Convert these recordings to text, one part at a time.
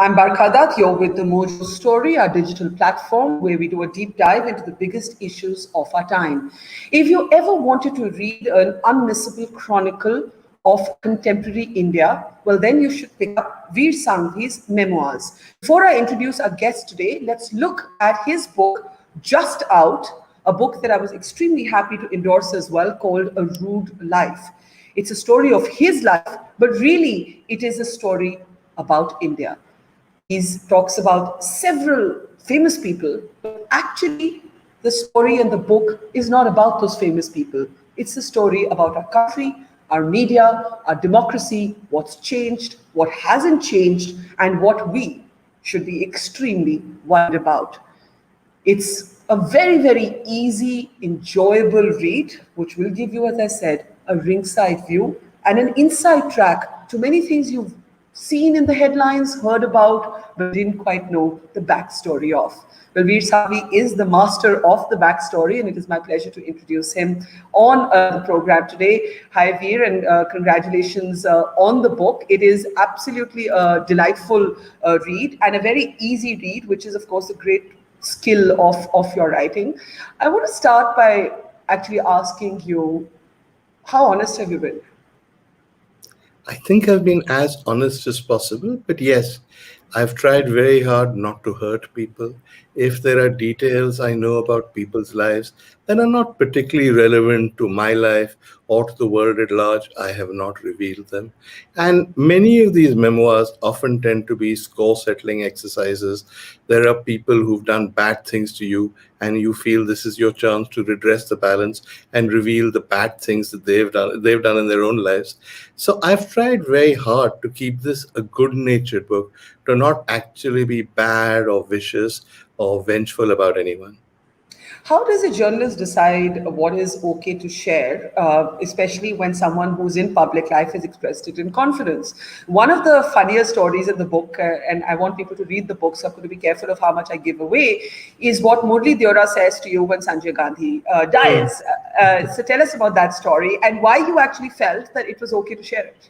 I'm Barkha Dutt. You're with the Mojo Story, our digital platform where we do a deep dive into the biggest issues of our time. If you ever wanted to read an unmissable chronicle of contemporary India, well, then you should pick up Vir Sanghvi's Memoirs. Before I introduce our guest today, let's look at his book, Just Out, a book that I was extremely happy to endorse as well, called A Rude Life. It's a story of his life, but really it is a story about India. He talks about several famous people, but actually the story in the book is not about those famous people. It's a story about our country, our media, our democracy, what's changed, what hasn't changed, and what we should be extremely worried about. It's a very, very easy, enjoyable read, which will give you, as I said, a ringside view and an inside track to many things you've seen in the headlines, heard about, but didn't quite know the backstory of. Well, Vir Sanghvi is the master of the backstory, and it is my pleasure to introduce him on the program today. Hi, Vir, and congratulations on the book. It is absolutely a delightful read and a very easy read, which is, of course, a great skill of your writing. I want to start by actually asking you, how honest have you been? I think I've been as honest as possible, but yes, I've tried very hard not to hurt people. If there are details I know about people's lives that are not particularly relevant to my life or to the world at large, I have not revealed them. And many of these memoirs often tend to be score-settling exercises. There are people who've done bad things to you, and you feel this is your chance to redress the balance and reveal the bad things that they've done in their own lives. So I've tried very hard to keep this a good-natured book, to not actually be bad or vicious or vengeful about anyone. How does a journalist decide what is okay to share, especially when someone who's in public life has expressed it in confidence? One of the funnier stories in the book, and I want people to read the book, so I'm going to be careful of how much I give away, is what Murli Deora says to you when Sanjay Gandhi dies. So tell us about that story and why you actually felt that it was okay to share it.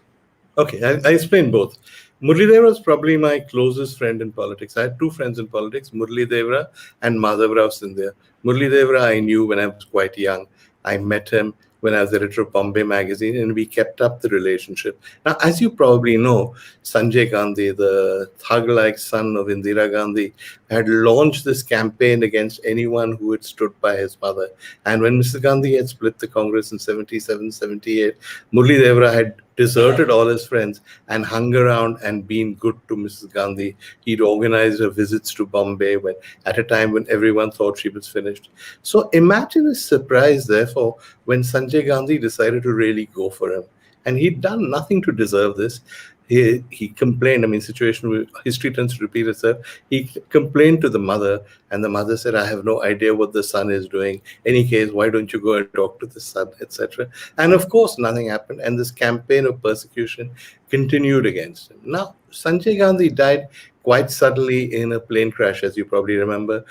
Okay, I explain both. Murli Devra was probably my closest friend in politics. I had two friends in politics, Murli Devra and Madhavrao Sindhya. Murli Devra I knew when I was quite young. I met him when I was the editor of Bombay magazine, and we kept up the relationship. Now, as you probably know, Sanjay Gandhi, the thug-like son of Indira Gandhi, had launched this campaign against anyone who had stood by his mother. And when Mr. Gandhi had split the Congress in 77, 78, Murli Devra had deserted all his friends and hung around and been good to Mrs. Gandhi. He'd organized her visits to Bombay at a time when everyone thought she was finished. So imagine his surprise, therefore, when Sanjay Gandhi decided to really go for him. And he'd done nothing to deserve this. He complained. I mean, history tends to repeat itself. He complained to the mother, and the mother said, I have no idea what the son is doing. Any case, why don't you go and talk to the son, etc. And of course, nothing happened. And this campaign of persecution continued against him. Now, Sanjay Gandhi died quite suddenly in a plane crash, as you probably remember,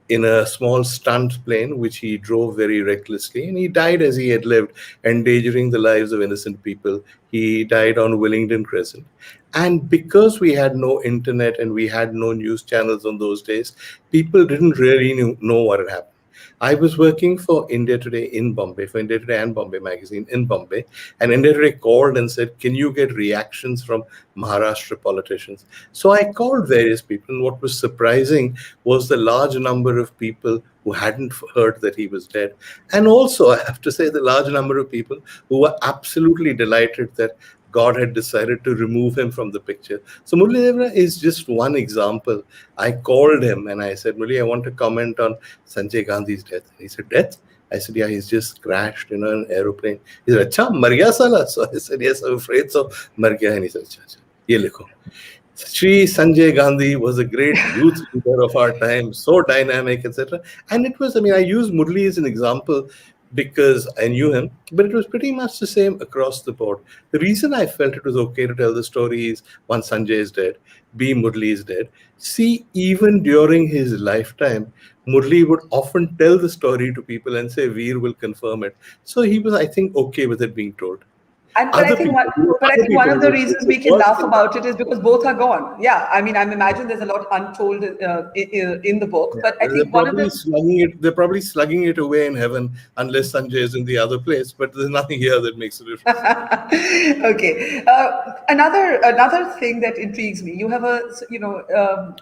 in a small stunt plane, which he drove very recklessly. And he died as he had lived, endangering the lives of innocent people. He died on Willingdon Crescent. And because we had no internet and we had no news channels on those days, people didn't really know what had happened. I was working for India Today in Bombay, for India Today and Bombay magazine in Bombay. And India Today called and said, can you get reactions from Maharashtra politicians? So I called various people. And what was surprising was the large number of people who hadn't heard that he was dead. And also, I have to say, the large number of people who were absolutely delighted that God had decided to remove him from the picture. So Murli Devra is just one example. I called him and I said, Murli, I want to comment on Sanjay Gandhi's death. And he said, death? I said, yeah, he's just crashed in an aeroplane. He said, acha, mar gaya sala? So I said, yes, I'm afraid so. Mar gaya. And he said, acha, ye likho. Shri Sanjay Gandhi was a great youth leader of our time, so dynamic, etc. And it was, I mean, I use Murli as an example because I knew him, but it was pretty much the same across the board. The reason I felt it was okay to tell the story is, one, Sanjay is dead, B, Murli is dead. C, even during his lifetime, Murli would often tell the story to people and say, Veer will confirm it. So he was, I think, okay with it being told. And Other people, but I other think one people of the would say reasons the we can worst laugh thing. about it is because both are gone. Yeah, I mean, I imagine there's a lot untold in the book, Yeah, but I they're think one of probably the slugging it. They're probably slugging it away in heaven, unless Sanjay is in the other place. But there's nothing here that makes a difference. okay. Another thing that intrigues me. You have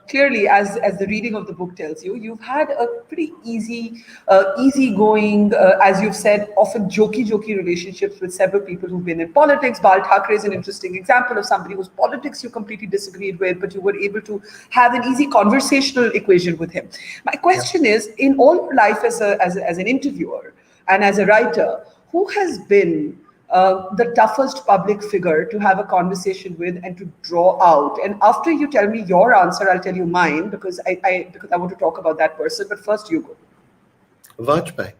clearly, as the reading of the book tells you, you've had a pretty easygoing, as you've said, often jokey relationships with several people who've been in politics. Bal Thackeray is an interesting example of somebody whose politics you completely disagreed with, but you were able to have an easy conversational equation with him. My Yeah. question is, in all your life as an interviewer and as a writer, who has been the toughest public figure to have a conversation with and to draw out? And after you tell me your answer, I'll tell you mine because I want to talk about that person. But first, you go. Vajpayee,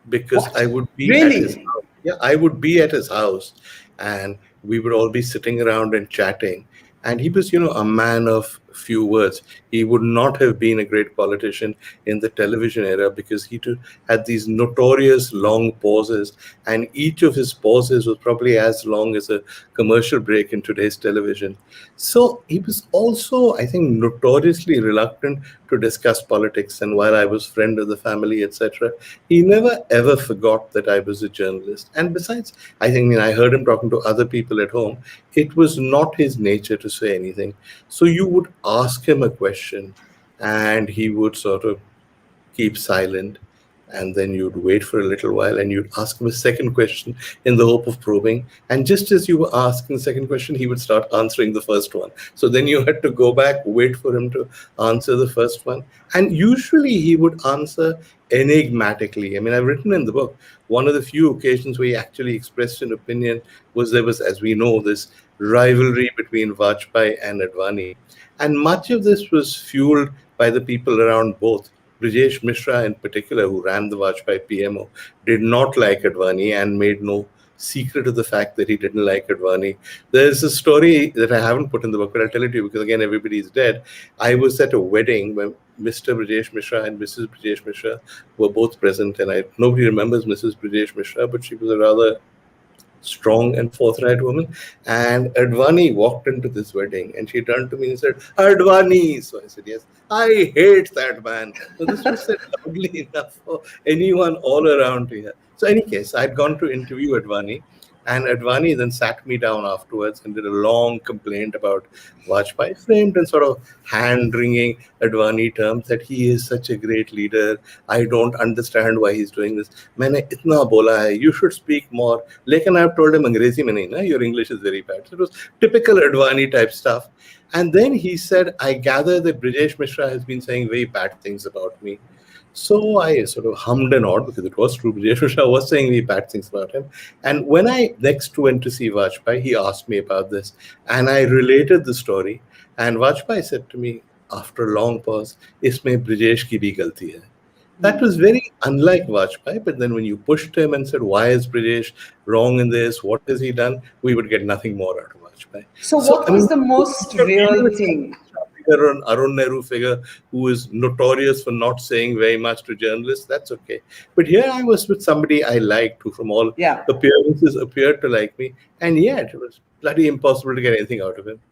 because I What? would be at his Really? house. Yeah, I would be at his house, and we would all be sitting around and chatting. And he was, a man of few words. He would not have been a great politician in the television era because he too had these notorious long pauses, and each of his pauses was probably as long as a commercial break in today's television. So he was also, I think, notoriously reluctant to discuss politics. And while I was friend of the family, etc., he never ever forgot that I was a journalist. And besides, I think I heard him talking to other people at home. It was not his nature to say anything. So you would ask him a question, and he would sort of keep silent, and then you'd wait for a little while and you'd ask him a second question in the hope of probing. And just as you were asking the second question, he would start answering the first one. So then you had to go back, wait for him to answer the first one. And usually he would answer enigmatically. I mean, I've written in the book, one of the few occasions where he actually expressed an opinion was there was, as we know, this rivalry between Vajpayee and Advani. And much of this was fueled by the people around both. Brijesh Mishra, in particular, who ran the Vajpayee PMO, did not like Advani and made no secret of the fact that he didn't like Advani. There's a story that I haven't put in the book, but I'll tell it to you because, again, everybody's dead. I was at a wedding where Mr. Brijesh Mishra and Mrs. Brijesh Mishra were both present, and nobody remembers Mrs. Brijesh Mishra, but she was a rather strong and forthright woman. And Advani walked into this wedding and she turned to me and said, Advani. So I said, yes, I hate that man. So this was said loudly enough for anyone all around to hear. So, in any case, I'd gone to interview Advani, and Advani then sat me down afterwards and did a long complaint about Vajpayee, framed in sort of hand-wringing Advani terms that he is such a great leader. I don't understand why he's doing this. मैंने इतना बोला है, you should speak more. लेकिन I've told him अंग्रेजी में नहीं ना, your English is very bad. So it was typical Advani type stuff. And then he said, I gather that Brijesh Mishra has been saying very bad things about me. So I sort of hummed and hawed because it was true. Brijesh Mishra was saying very bad things about him. And when I next went to see Vajpayee, he asked me about this. And I related the story. And Vajpayee said to me, after a long pause, इसमें ब्रिजेश की भी गलती है. That was very unlike Vajpayee. But then when you pushed him and said, why is Brijesh wrong in this? What has he done? We would get nothing more out of Vajpayee. So, what was the most real thing? Or an Arun Nehru figure who is notorious for not saying very much to journalists, that's okay. But here I was with somebody I liked, who from all appearances appeared to like me, and yet it was bloody impossible to get anything out of him.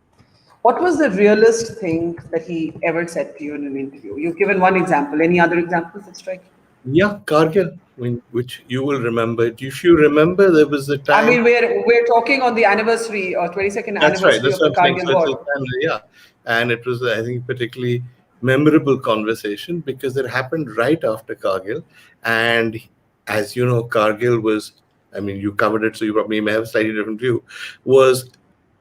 What was the realest thing that he ever said to you in an interview? You've given one example. Any other examples that strike you? Yeah, Kargil, which you will remember. If you remember, there was a time. I mean, we're talking on the anniversary or 22nd anniversary of the Kargil War. Yeah, and it was, I think, particularly memorable conversation because it happened right after Kargil. And as you know, Kargil was, I mean, you covered it, so you probably may have a slightly different view, was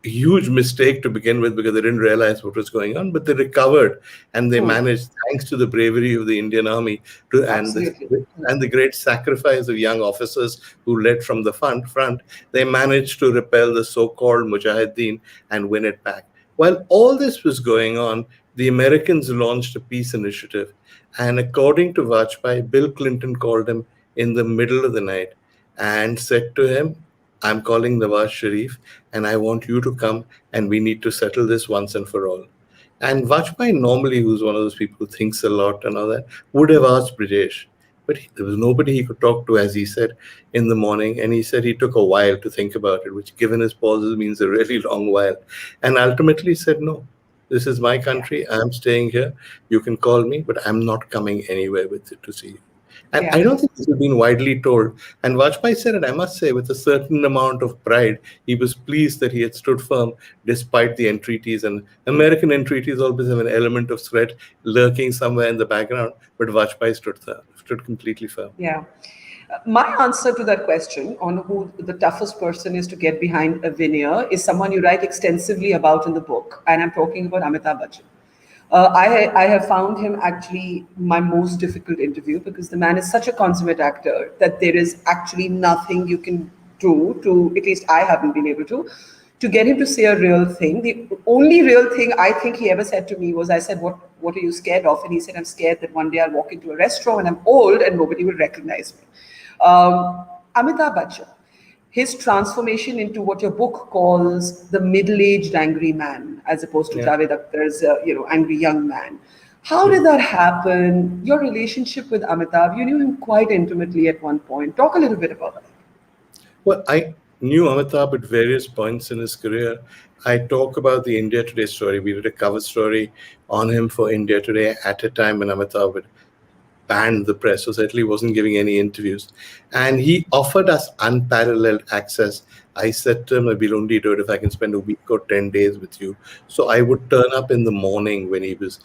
a huge mistake to begin with because they didn't realize what was going on, but they recovered and they managed, thanks to the bravery of the Indian Army and the great sacrifice of young officers who led from the front, they managed to repel the so-called Mujahideen and win it back. While all this was going on, the Americans launched a peace initiative. And according to Vajpayee, Bill Clinton called him in the middle of the night and said to him, I'm calling Nawaz Sharif and I want you to come and we need to settle this once and for all. And Vajpayee normally, who's one of those people who thinks a lot and all that, would have asked Brijesh. but there was nobody he could talk to, as he said, in the morning. And he said he took a while to think about it, which given his pauses means a really long while. And ultimately said, no, this is my country. I'm staying here. You can call me, but I'm not coming anywhere with it to see you. And I don't think this has been widely told. And Vajpayee said it, I must say, with a certain amount of pride. He was pleased that he had stood firm despite the entreaties. And American entreaties always have an element of threat lurking somewhere in the background. But Vajpayee stood completely firm. Yeah. My answer to that question on who the toughest person is to get behind a veneer is someone you write extensively about in the book. And I'm talking about Amitabh Bachchan. I have found him actually my most difficult interview because the man is such a consummate actor that there is actually nothing you can do to, at least I haven't been able to get him to say a real thing. The only real thing I think he ever said to me was, I said, what are you scared of? And he said, I'm scared that one day I'll walk into a restaurant and I'm old and nobody will recognize me. Amitabh Bachchan, his transformation into what your book calls the middle-aged angry man, as opposed to Javed Akhtar's angry young man. How did that happen? Your relationship with Amitabh, you knew him quite intimately at one point. Talk a little bit about that. Well, I knew Amitabh at various points in his career. I talk about the India Today story. We did a cover story on him for India Today at a time when Amitabh had banned the press, so certainly wasn't giving any interviews. And he offered us unparalleled access. I said to him, I will only do it if I can spend a week or 10 days with you. So I would turn up in the morning when he was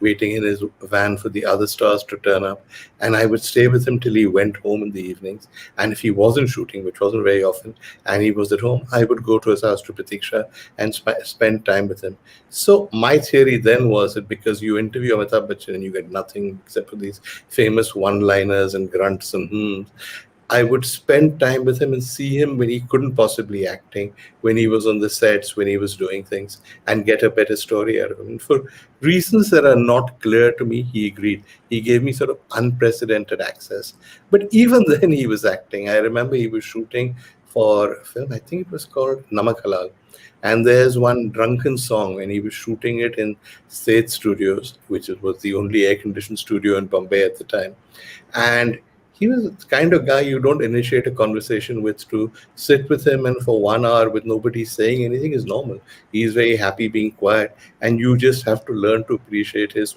waiting in his van for the other stars to turn up. And I would stay with him till he went home in the evenings. And if he wasn't shooting, which wasn't very often, and he was at home, I would go to his house to Pratiksha and spend time with him. So my theory then was that because you interview Amitabh Bachchan and you get nothing except for these famous one-liners and grunts and hmms, I would spend time with him and see him when he couldn't possibly acting, when he was on the sets, when he was doing things, and get a better story out of him. And for reasons that are not clear to me, he agreed. He gave me sort of unprecedented access. But even then he was acting. I remember he was shooting for a film, I think it was called Namak Halal. And there's one drunken song, and he was shooting it in State Studios, which was the only air-conditioned studio in Bombay at the time. And he was the kind of guy you don't initiate a conversation with. To sit with him and for 1 hour with nobody saying anything is normal. He's very happy being quiet, and you just have to learn to appreciate his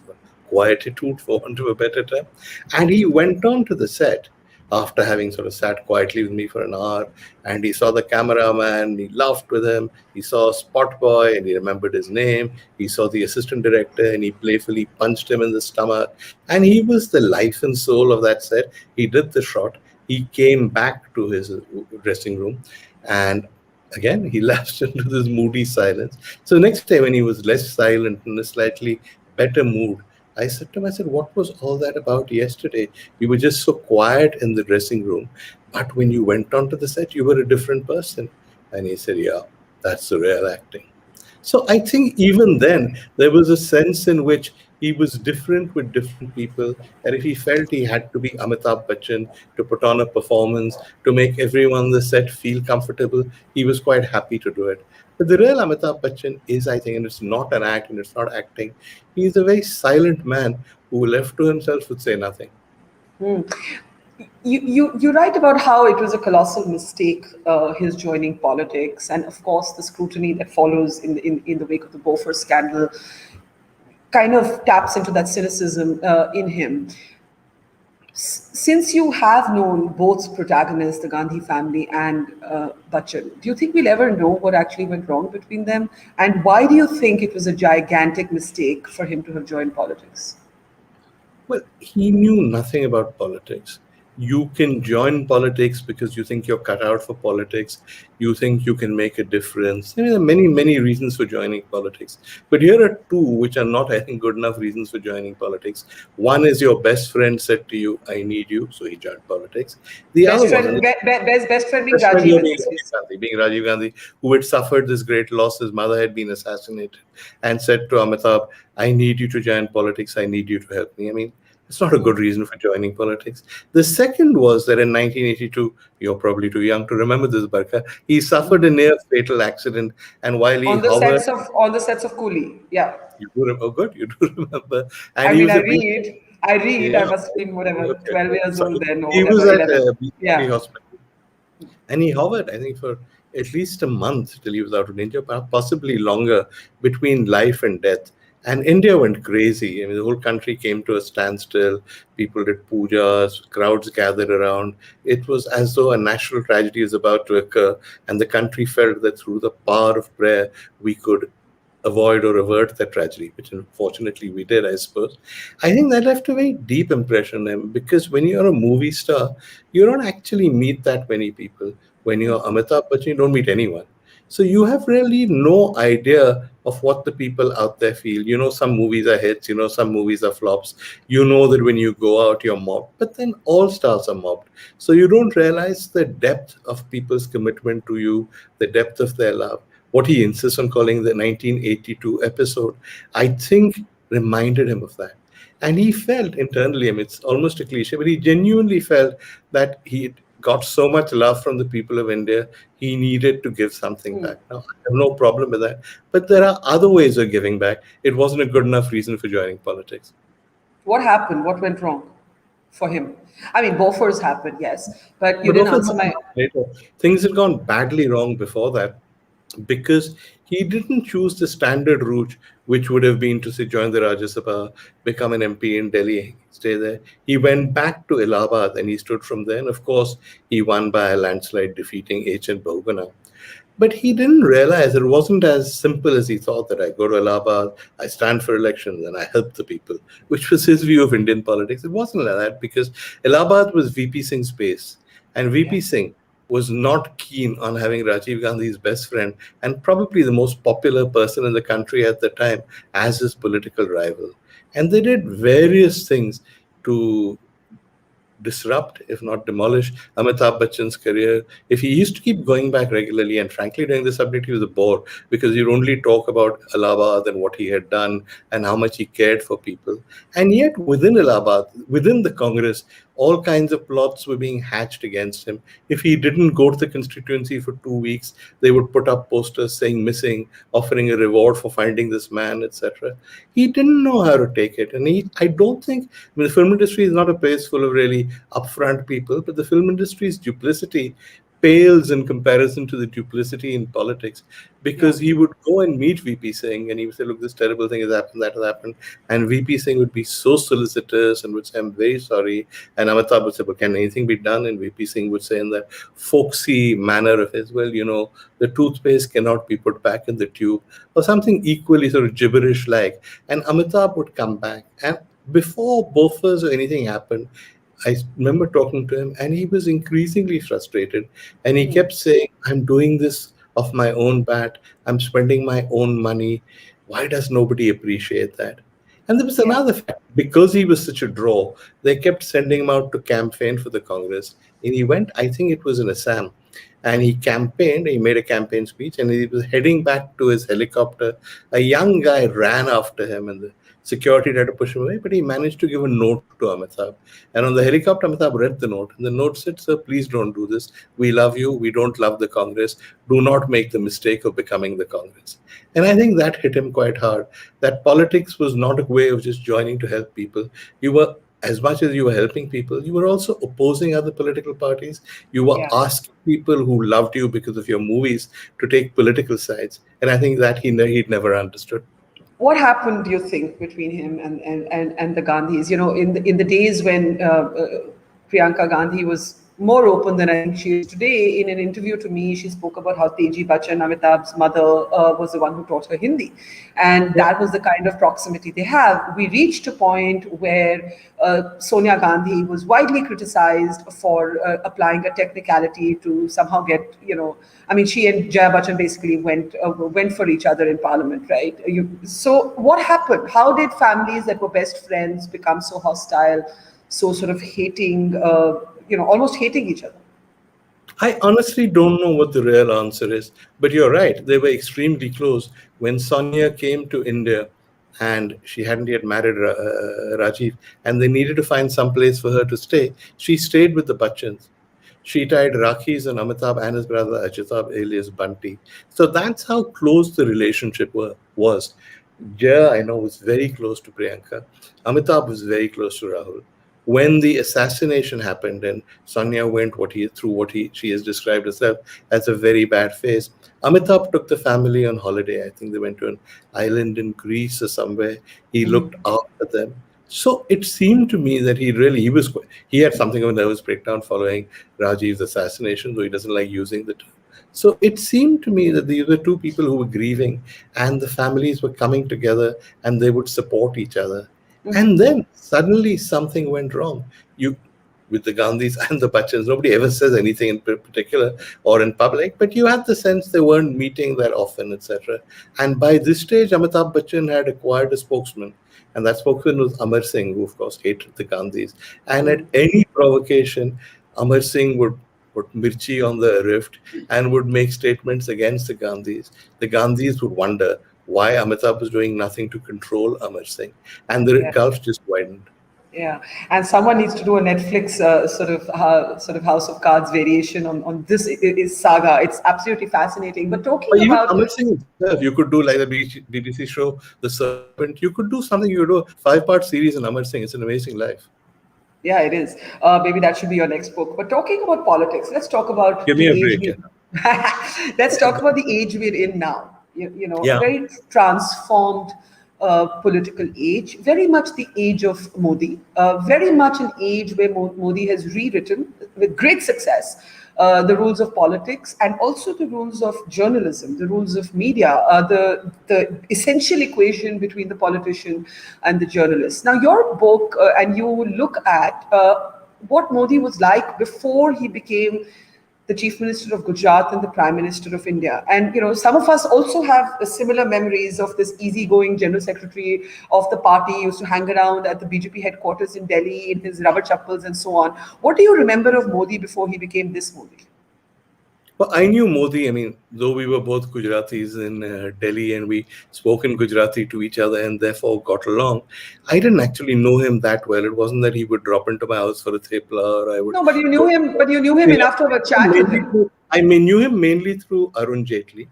quietude, for want of a better term. And he went on to the set after having sort of sat quietly with me for an hour, and he saw the cameraman, he laughed with him, he saw a spot boy and he remembered his name, he saw the assistant director and he playfully punched him in the stomach, and he was the life and soul of that set. He did the shot, he came back to his dressing room, and again he lapsed into this moody silence. So next time when he was less silent, in a slightly better mood, I said to him, I said, what was all that about yesterday? You were just so quiet in the dressing room, but when you went onto the set, you were a different person. And he said, yeah, that's the real acting. So I think even then, there was a sense in which he was different with different people. And if he felt he had to be Amitabh Bachchan to put on a performance, to make everyone on the set feel comfortable, he was quite happy to do it. But the real Amitabh Bachchan is, I think, and it's not an act and it's not acting, he's a very silent man who, left to himself, would say nothing. You write about how it was a colossal mistake, his joining politics, and of course the scrutiny that follows in the wake of the Bofors scandal kind of taps into that cynicism in him. Since you have known both protagonists, the Gandhi family and Bachchan, do you think we'll ever know what actually went wrong between them? And why do you think it was a gigantic mistake for him to have joined politics? Well, he knew nothing about politics. You can join politics because you think you're cut out for politics. You think you can make a difference. There are many, many reasons for joining politics. But here are two which are not, I think, good enough reasons for joining politics. One is your best friend said to you, I need you, so he joined politics. The best other friend, one... best friend being Rajiv Gandhi, who had suffered this great loss. His mother had been assassinated, and said to Amitabh, I need you to join politics. I need you to help me. I mean, it's not a good reason for joining politics. The second was that in 1982, you're probably too young to remember this, Barkha, he suffered a near fatal accident, and while he on the sets of Coolie, yeah. You do remember, good, you do remember. And I mean, I read. I read. I Yeah. must have been whatever, Okay. 12 years So old then, or he was whatever, at 11. BCP Yeah. hospital, and he hovered, I think, for at least a month till he was out of danger, possibly longer, between life and death. And India went crazy. I mean, the whole country came to a standstill. People did pujas, crowds gathered around. It was as though a national tragedy was about to occur, and the country felt that through the power of prayer, we could avoid or avert that tragedy, which unfortunately we did, I suppose. I think that left a very deep impression on him, because when you're a movie star, you don't actually meet that many people. When you're Amitabh Bachchan, you don't meet anyone. So you have really no idea of what the people out there feel. You know, some movies are hits, you know, some movies are flops. You know that when you go out, you're mobbed, but then all stars are mobbed. So you don't realize the depth of people's commitment to you, the depth of their love. What he insists on calling the 1982 episode, I think reminded him of that. And he felt internally, I mean, it's almost a cliche, but he genuinely felt that he got so much love from the people of India, he needed to give something back. Now, I have no problem with that. But there are other ways of giving back. It wasn't a good enough reason for joining politics. What happened? What went wrong for him? I mean, Bofors happened, yes, but you But didn't also answer my. later, things had gone badly wrong before that, because he didn't choose the standard route, which would have been to say join the Rajya Sabha, become an MP in Delhi, stay there. He went back to Allahabad and he stood from there. And of course, he won by a landslide, defeating H. N. Bahuguna. But he didn't realize it wasn't as simple as he thought, that I go to Allahabad, I stand for elections, and I help the people, which was his view of Indian politics. It wasn't like that, because Allahabad was VP Singh's base. And Yeah. VP Singh was not keen on having Rajiv Gandhi's best friend and probably the most popular person in the country at the time as his political rival. And they did various things to disrupt, if not demolish, Amitabh Bachchan's career. If he used to keep going back regularly, and frankly, during the subject, he was a bore, because he'd only talk about Allahabad and what he had done and how much he cared for people. And yet, within Allahabad, within the Congress, all kinds of plots were being hatched against him. If he didn't go to the constituency for 2 weeks, they would put up posters saying missing, offering a reward for finding this man, etc. He didn't know how to take it. And I don't think, I mean, the film industry is not a place full of really upfront people, but the film industry's duplicity pales in comparison to the duplicity in politics, Yeah. because he would go and meet VP Singh and he would say, look, this terrible thing has happened, that has happened. And VP Singh would be so solicitous and would say, I'm very sorry. And Amitabh would say, but can anything be done? And VP Singh would say in that folksy manner of his, well, you know, the toothpaste cannot be put back in the tube, or something equally sort of gibberish like. And Amitabh would come back. And before Bofors or anything happened, I remember talking to him, and he was increasingly frustrated. And he kept saying, I'm doing this off my own bat. I'm spending my own money. Why does nobody appreciate that? And there was Yeah. another fact. Because he was such a draw, they kept sending him out to campaign for the Congress. And he went, I think it was in Assam, and he campaigned, he made a campaign speech, and he was heading back to his helicopter. A young guy ran after him, and the security tried to push him away, but he managed to give a note to Amitabh. And on the helicopter, Amitabh read the note, and the note said, sir, please don't do this. We love you. We don't love the Congress. Do not make the mistake of becoming the Congress. And I think that hit him quite hard, that politics was not a way of just joining to help people. You were, as much as you were helping people, you were also opposing other political parties. You were Yeah. asking people who loved you because of your movies to take political sides. And I think that he'd never understood. What happened, do you think, between him and the Gandhis? You know, in the days when Priyanka Gandhi was more open than I think she is today. In an interview to me, she spoke about how Teji Bachchan, Amitabh's mother, was the one who taught her Hindi. And Yeah. that was the kind of proximity they have. We reached a point where Sonia Gandhi was widely criticized for applying a technicality to somehow get, you know, I mean, she and Jaya Bachchan basically went for each other in parliament, right? So what happened? How did families that were best friends become so hostile, so sort of hating, almost hating each other? I honestly don't know what the real answer is, but you're right. They were extremely close. When Sonia came to India, and she hadn't yet married Rajiv, and they needed to find some place for her to stay, she stayed with the Bachchans. She tied Rakhis on Amitabh and his brother Ajitabh alias Bunty. So that's how close the relationship was. Jaya, I know, was very close to Priyanka. Amitabh was very close to Rahul. When the assassination happened and Sonia went through what she has described herself as a very bad phase, Amitabh took the family on holiday. I think they went to an island in Greece or somewhere. He looked after them. So it seemed to me that he had something of a nervous breakdown following Rajiv's assassination, though he doesn't like using the term. So it seemed to me that these were two people who were grieving, and the families were coming together and they would support each other. And then suddenly something went wrong. With the Gandhis and the Bachchans, nobody ever says anything in particular or in public, but you had the sense they weren't meeting that often, etc. And by this stage, Amitabh Bachchan had acquired a spokesman, and that spokesman was Amar Singh, who of course hated the Gandhis. And at any provocation, Amar Singh would put mirchi on the rift and would make statements against the Gandhis. The Gandhis would wonder why Amitabh was doing nothing to control Amar Singh, and the gulf just widened. Yeah, and someone needs to do a Netflix sort of House of Cards variation on this is saga. It's absolutely fascinating. But talking even about Amar Singh himself, you could do like the BBC show The Serpent. You could do something. You could do a 5-part series in Amar Singh. It's an amazing life. Yeah, it is. Maybe that should be your next book. But talking about politics, let's talk about Give me a break. let's talk about the age we're in now. Yeah. A very transformed political age, very much the age of Modi, very much an age where Modi has rewritten with great success the rules of politics and also the rules of journalism, the rules of media, the essential equation between the politician and the journalist. Now, your book, and you look at what Modi was like before he became the Chief Minister of Gujarat and the Prime Minister of India. And, some of us also have similar memories of this easygoing General Secretary of the party. He used to hang around at the BJP headquarters in Delhi in his rubber chappals and so on. What do you remember of Modi before he became this Modi? Well, I knew Modi. I mean, though we were both Gujaratis in Delhi and we spoke in Gujarati to each other and therefore got along, I didn't actually know him that well. It wasn't that he would drop into my house for a thepla or I would... No, but you knew him. But you knew him enough to have a chat with him. I knew him mainly through Arun Jaitley.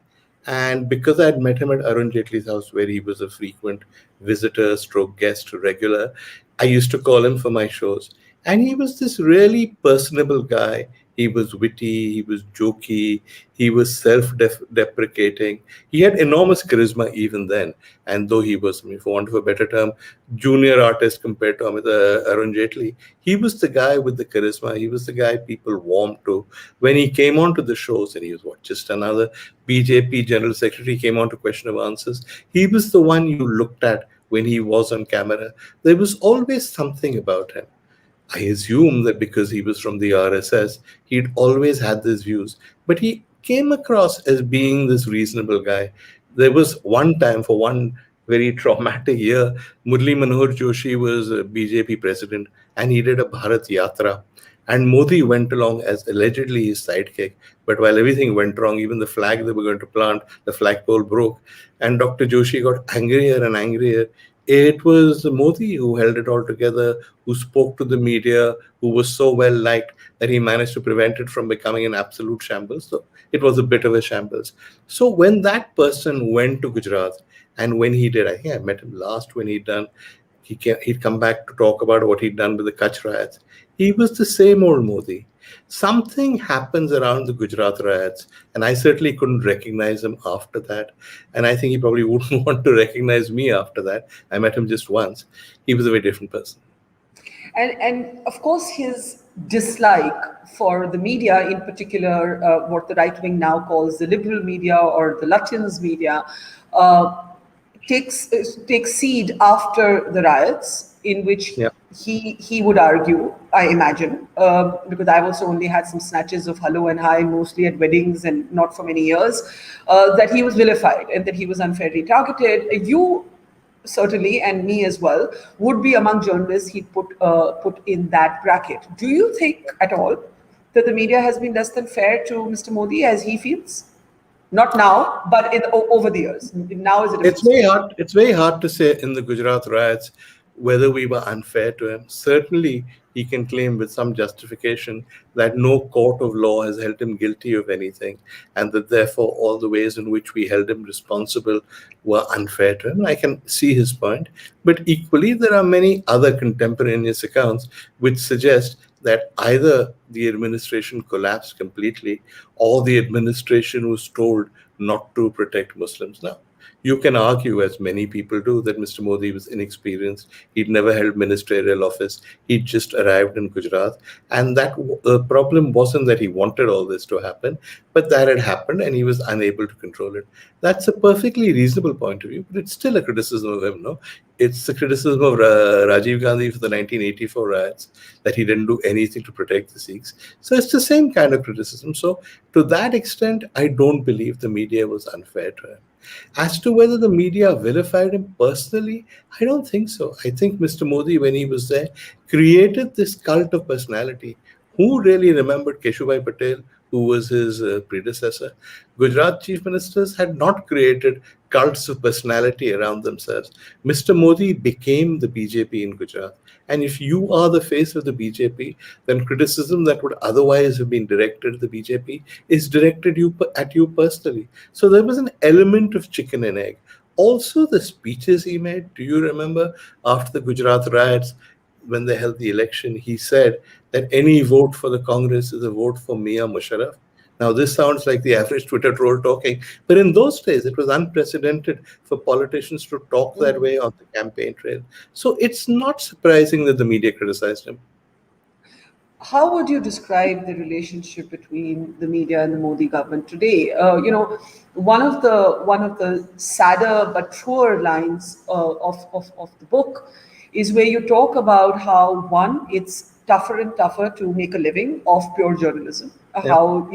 And because I had met him at Arun Jaitley's house, where he was a frequent visitor, stroke guest, regular, I used to call him for my shows. And he was this really personable guy. He was witty, he was jokey, he was self-deprecating. He had enormous charisma even then. And though he was, for want of a better term, junior artist compared to Arun Jaitley, he was the guy with the charisma. He was the guy people warmed to. When he came onto the shows, and he was just another BJP General Secretary, came on to Question of Answers, he was the one you looked at when he was on camera. There was always something about him. I assume that because he was from the RSS, he'd always had these views. But he came across as being this reasonable guy. There was one time, for one very traumatic year, Murli Manohar Joshi was a BJP president and he did a Bharat Yatra. And Modi went along as allegedly his sidekick. But while everything went wrong, even the flag they were going to plant, the flagpole broke. And Dr. Joshi got angrier and angrier. It was Modi who held it all together, who spoke to the media, who was so well liked that he managed to prevent it from becoming an absolute shambles. So it was a bit of a shambles. So when that person went to Gujarat, and when he did, I think I met him last when he'd come back to talk about what he'd done with the Kutch riots. He was the same old Modi. Something happens around the Gujarat riots, and I certainly couldn't recognize him after that. And I think he probably wouldn't want to recognize me after that. I met him just once. He was a very different person. And of course, his dislike for the media, in particular, what the right wing now calls the liberal media or the Lutyens media, takes seed after the riots, in which he would argue, I imagine, because I've also only had some snatches of hello and hi, mostly at weddings and not for many years, that he was vilified and that he was unfairly targeted. You certainly, and me as well, would be among journalists he put in that bracket. Do you think at all that the media has been less than fair to Mr. Modi as he feels? Not now, but over the years. Now is a different It's very hard to say in the Gujarat riots whether we were unfair to him. Certainly, he can claim with some justification that no court of law has held him guilty of anything, and that therefore all the ways in which we held him responsible were unfair to him. I can see his point. But equally, there are many other contemporaneous accounts which suggest that either the administration collapsed completely or the administration was told not to protect Muslims. Now, you can argue, as many people do, that Mr. Modi was inexperienced. He'd never held ministerial office. He'd just arrived in Gujarat. And that problem wasn't that he wanted all this to happen, but that had happened and he was unable to control it. That's a perfectly reasonable point of view, but it's still a criticism of him, no? It's a criticism of Rajiv Gandhi for the 1984 riots, that he didn't do anything to protect the Sikhs. So it's the same kind of criticism. So to that extent, I don't believe the media was unfair to him. As to whether the media vilified him personally, I don't think so. I think Mr. Modi, when he was there, created this cult of personality. Who really remembered Keshubhai Patel, who was his predecessor? Gujarat chief ministers had not created cults of personality around themselves. Mr. Modi became the BJP in Gujarat. And if you are the face of the BJP, then criticism that would otherwise have been directed at the BJP is directed at you personally. So there was an element of chicken and egg. Also, the speeches he made, do you remember after the Gujarat riots, when they held the election, he said that any vote for the Congress is a vote for Mia Musharraf. Now, this sounds like the average Twitter troll talking, but in those days, it was unprecedented for politicians to talk that way on the campaign trail. So it's not surprising that the media criticized him. How would you describe the relationship between the media and the Modi government today? One of the sadder but truer lines of the book is where you talk about how, one, it's tougher and tougher to make a living off pure journalism. How,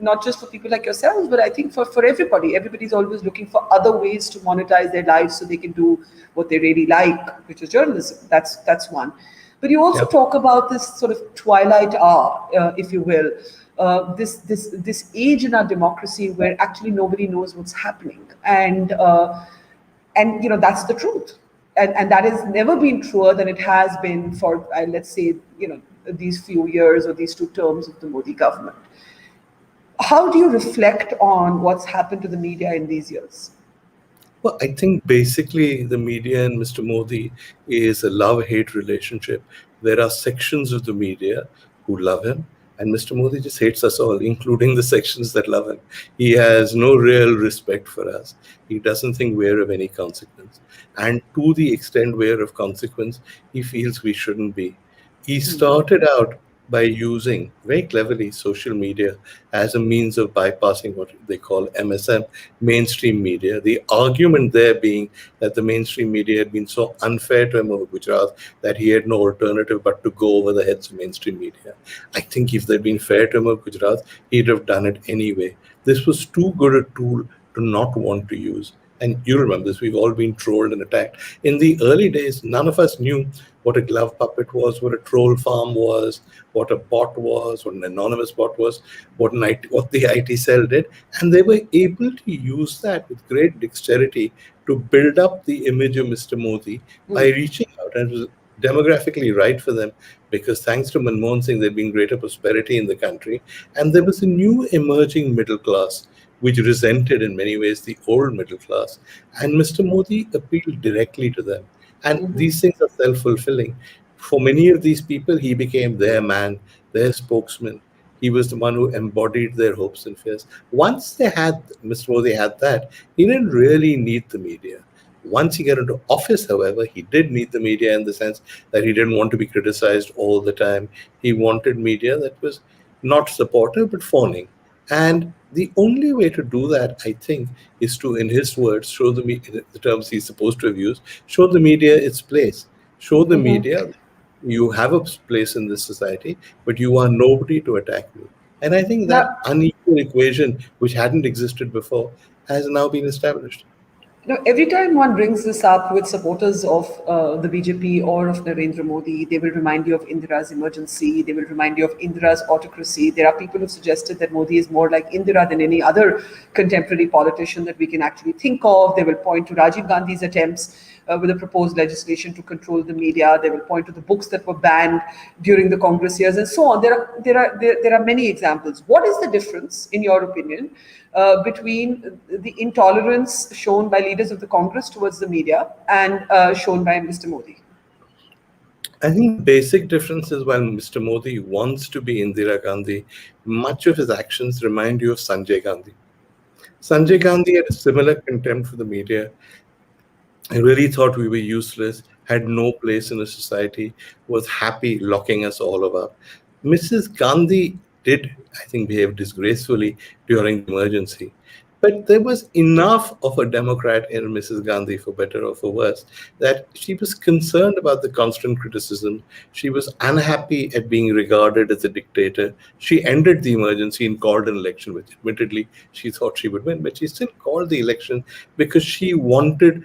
not just for people like yourselves, but I think for everybody. Everybody's always looking for other ways to monetize their lives so they can do what they really like, which is journalism. That's one. But you also talk about this sort of twilight hour, if you will, this age in our democracy where actually nobody knows what's happening, and that's the truth, and that has never been truer than it has been for let's say these few years or these 2 terms of the Modi government. How do you reflect on what's happened to the media in these years? Well, I think basically the media and Mr. Modi is a love-hate relationship. There are sections of the media who love him, and Mr. Modi just hates us all, including the sections that love him. He has no real respect for us. He doesn't think we're of any consequence. And to the extent we're of consequence, he feels we shouldn't be. He started out by using, very cleverly, social media as a means of bypassing what they call MSM, mainstream media. The argument there being that the mainstream media had been so unfair to him over Gujarat that he had no alternative but to go over the heads of mainstream media. I think if they'd been fair to him over Gujarat, he'd have done it anyway. This was too good a tool to not want to use. And you remember this, we've all been trolled and attacked. In the early days, none of us knew what a glove puppet was, what a troll farm was, what a bot was, what an anonymous bot was, what the IT cell did. And they were able to use that with great dexterity to build up the image of Mr. Modi by reaching out. And it was demographically right for them, because thanks to Manmohan Singh, there'd been greater prosperity in the country. And there was a new emerging middle class, which resented in many ways the old middle class. And Mr. Modi appealed directly to them. And these things are self-fulfilling. For many of these people, he became their man, their spokesman. He was the one who embodied their hopes and fears. Once Mr. Modi had that, he didn't really need the media. Once he got into office, however, he did need the media in the sense that he didn't want to be criticized all the time. He wanted media that was not supportive, but fawning. And the only way to do that, I think, is to, in his words, show the media, the terms he's supposed to have used, show the media its place. Show the media you have a place in this society, but you are nobody to attack me. And I think that unequal equation, which hadn't existed before, has now been established. Every time one brings this up with supporters of the BJP or of Narendra Modi, they will remind you of Indira's emergency. They will remind you of Indira's autocracy. There are people who've suggested that Modi is more like Indira than any other contemporary politician that we can actually think of. They will point to Rajiv Gandhi's attempts with the proposed legislation to control the media. They will point to the books that were banned during the Congress years, and so on. There are many examples. What is the difference, in your opinion, between the intolerance shown by leaders of the Congress towards the media and shown by Mr. Modi? I think the basic difference is while Mr. Modi wants to be Indira Gandhi, much of his actions remind you of Sanjay Gandhi. Sanjay Gandhi had a similar contempt for the media. I really thought we were useless, had no place in a society, was happy locking us all up. Mrs. Gandhi did, I think, behave disgracefully during the emergency. But there was enough of a Democrat in Mrs. Gandhi, for better or for worse, that she was concerned about the constant criticism. She was unhappy at being regarded as a dictator. She ended the emergency and called an election, which admittedly she thought she would win, but she still called the election because she wanted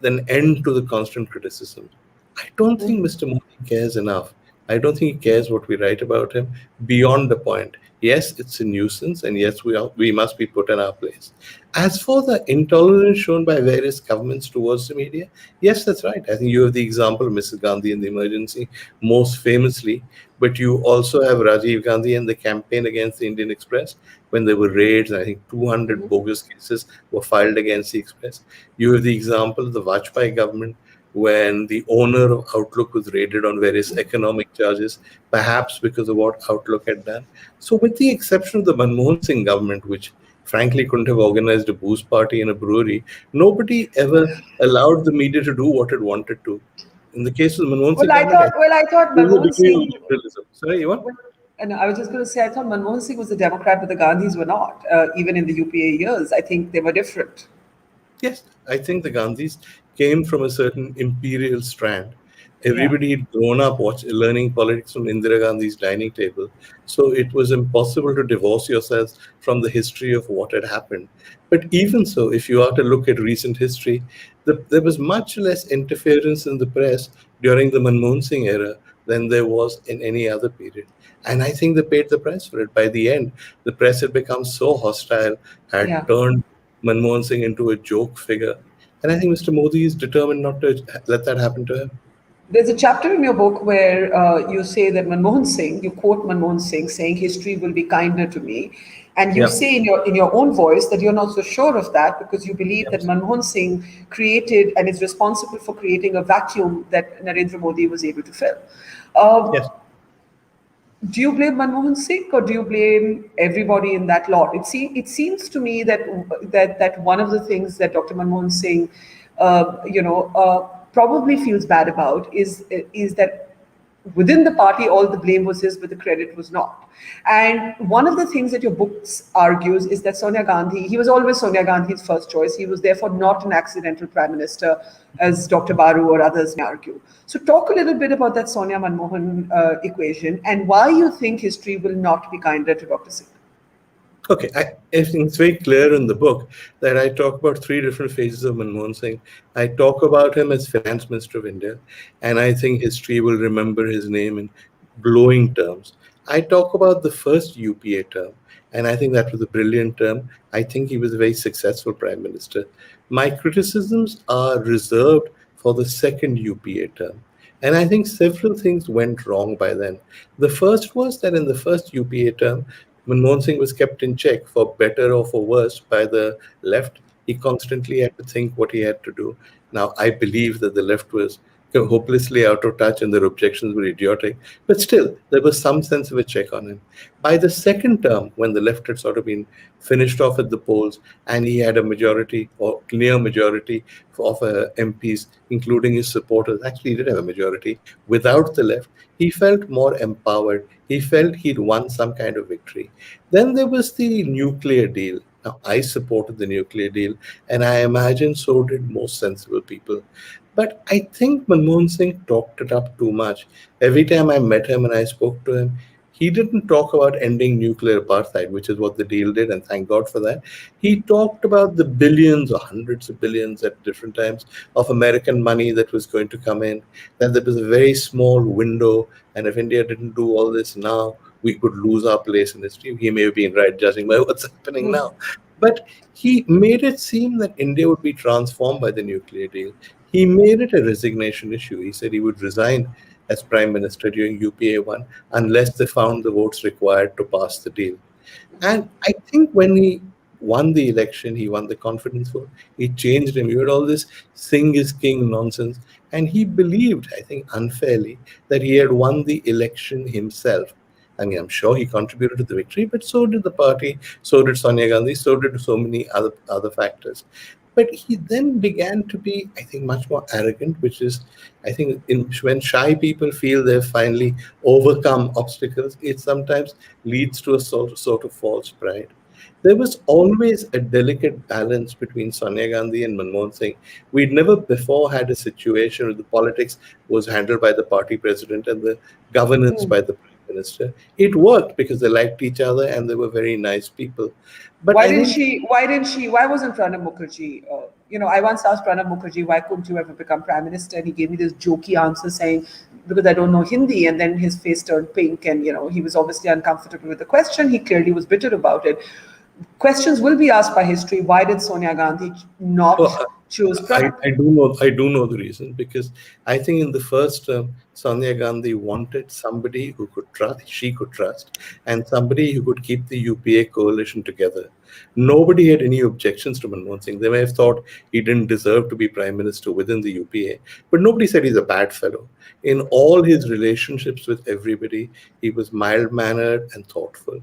an end to the constant criticism. I don't think Mr. Modi cares enough. I don't think he cares what we write about him beyond the point. Yes, it's a nuisance, and yes, we must be put in our place. As for the intolerance shown by various governments towards the media, yes, that's right. I think you have the example of Mrs. Gandhi in the emergency, most famously, but you also have Rajiv Gandhi and the campaign against the Indian Express when there were raids. I think 200 bogus cases were filed against the Express. You have the example of the Vajpayee government when the owner of Outlook was raided on various economic charges, perhaps because of what Outlook had done. So with the exception of the Manmohan Singh government, which frankly couldn't have organized a booze party in a brewery, nobody ever allowed the media to do what it wanted to. In the case of the Manmohan Singh government, I thought there was a Manmohan degree of Singh. liberalism. Sorry, you what? And I was just going to say, I thought Manmohan Singh was a Democrat, but the Gandhis were not. Even in the UPA years, I think they were different. Yes, I think the Gandhis came from a certain imperial strand. Everybody had grown up learning politics from Indira Gandhi's dining table. So it was impossible to divorce yourselves from the history of what had happened. But even so, if you are to look at recent history, there was much less interference in the press during the Manmohan Singh era than there was in any other period. And I think they paid the price for it. By the end, the press had become so hostile, had turned Manmohan Singh into a joke figure. And I think Mr. Modi is determined not to let that happen to him. There's a chapter in your book where you say that Manmohan Singh, you quote Manmohan Singh saying, "History will be kinder to me." And you say in your own voice that you're not so sure of that because you believe that Manmohan Singh created and is responsible for creating a vacuum that Narendra Modi was able to fill. Yes. Do you blame Manmohan Singh or do you blame everybody in that lot? It seems to me that one of the things that Dr. Manmohan Singh, probably feels bad about is that within the party all the blame was his, but the credit was not. And one of the things that your book argues is that Sonia Gandhi, he was always Sonia Gandhi's first choice. He was therefore not an accidental prime minister, as Dr. Baru or others may argue. So talk a little bit about that Sonia Manmohan equation and why you think history will not be kinder to Dr. Singh. Okay, I think it's very clear in the book that I talk about three different phases of Manmohan Singh. I talk about him as Finance Minister of India, and I think history will remember his name in glowing terms. I talk about the first UPA term, and I think that was a brilliant term. I think he was a very successful Prime Minister. My criticisms are reserved for the second UPA term. And I think several things went wrong by then. The first was that in the first UPA term, Manmohan Singh was kept in check, for better or for worse, by the left. He constantly had to think what he had to do. Now, I believe that the left was hopelessly out of touch and their objections were idiotic, but still, there was some sense of a check on him. By the second term, when the left had sort of been finished off at the polls and he had a majority or near majority of MPs, including his supporters, actually he did have a majority, without the left, he felt more empowered. He felt he'd won some kind of victory. Then there was the nuclear deal. Now, I supported the nuclear deal, and I imagine so did most sensible people. But I think Manmohan Singh talked it up too much. Every time I met him and I spoke to him, he didn't talk about ending nuclear apartheid, which is what the deal did, and thank God for that. He talked about the billions or hundreds of billions at different times of American money that was going to come in, that there was a very small window, and if India didn't do all this now, we could lose our place in history. He may have been right, judging by what's happening now. But he made it seem that India would be transformed by the nuclear deal. he made it a resignation issue. He said he would resign as prime minister during UPA 1 unless they found the votes required to pass the deal. And I think when he won the election, he won the confidence vote, he changed him. You had all this Singh is king nonsense. And he believed, I think unfairly, that he had won the election himself. I mean, I'm sure he contributed to the victory, but so did the party, so did Sonia Gandhi, so did so many other factors. But he then began to be, I think, much more arrogant, which is, I think, when shy people feel they've finally overcome obstacles, it sometimes leads to a sort of false pride. There was always a delicate balance between Sonia Gandhi and Manmohan Singh. We'd never before had a situation where the politics was handled by the party president and the governance by the prime minister. It worked because they liked each other and they were very nice people. But Why didn't she? Why wasn't Pranab Mukherjee? I once asked Pranab Mukherjee, why couldn't you ever become prime minister? And he gave me this jokey answer saying, because I don't know Hindi. And then his face turned pink, and he was obviously uncomfortable with the question. He clearly was bitter about it. Questions will be asked by history. Why did Sonia Gandhi not choose Pranab? I do know the reason, because I think in the first term, Sonia Gandhi wanted somebody who she could trust, and somebody who could keep the UPA coalition together. Nobody had any objections to Manmohan Singh. They may have thought he didn't deserve to be prime minister within the UPA, but nobody said he's a bad fellow. In all his relationships with everybody, he was mild-mannered and thoughtful.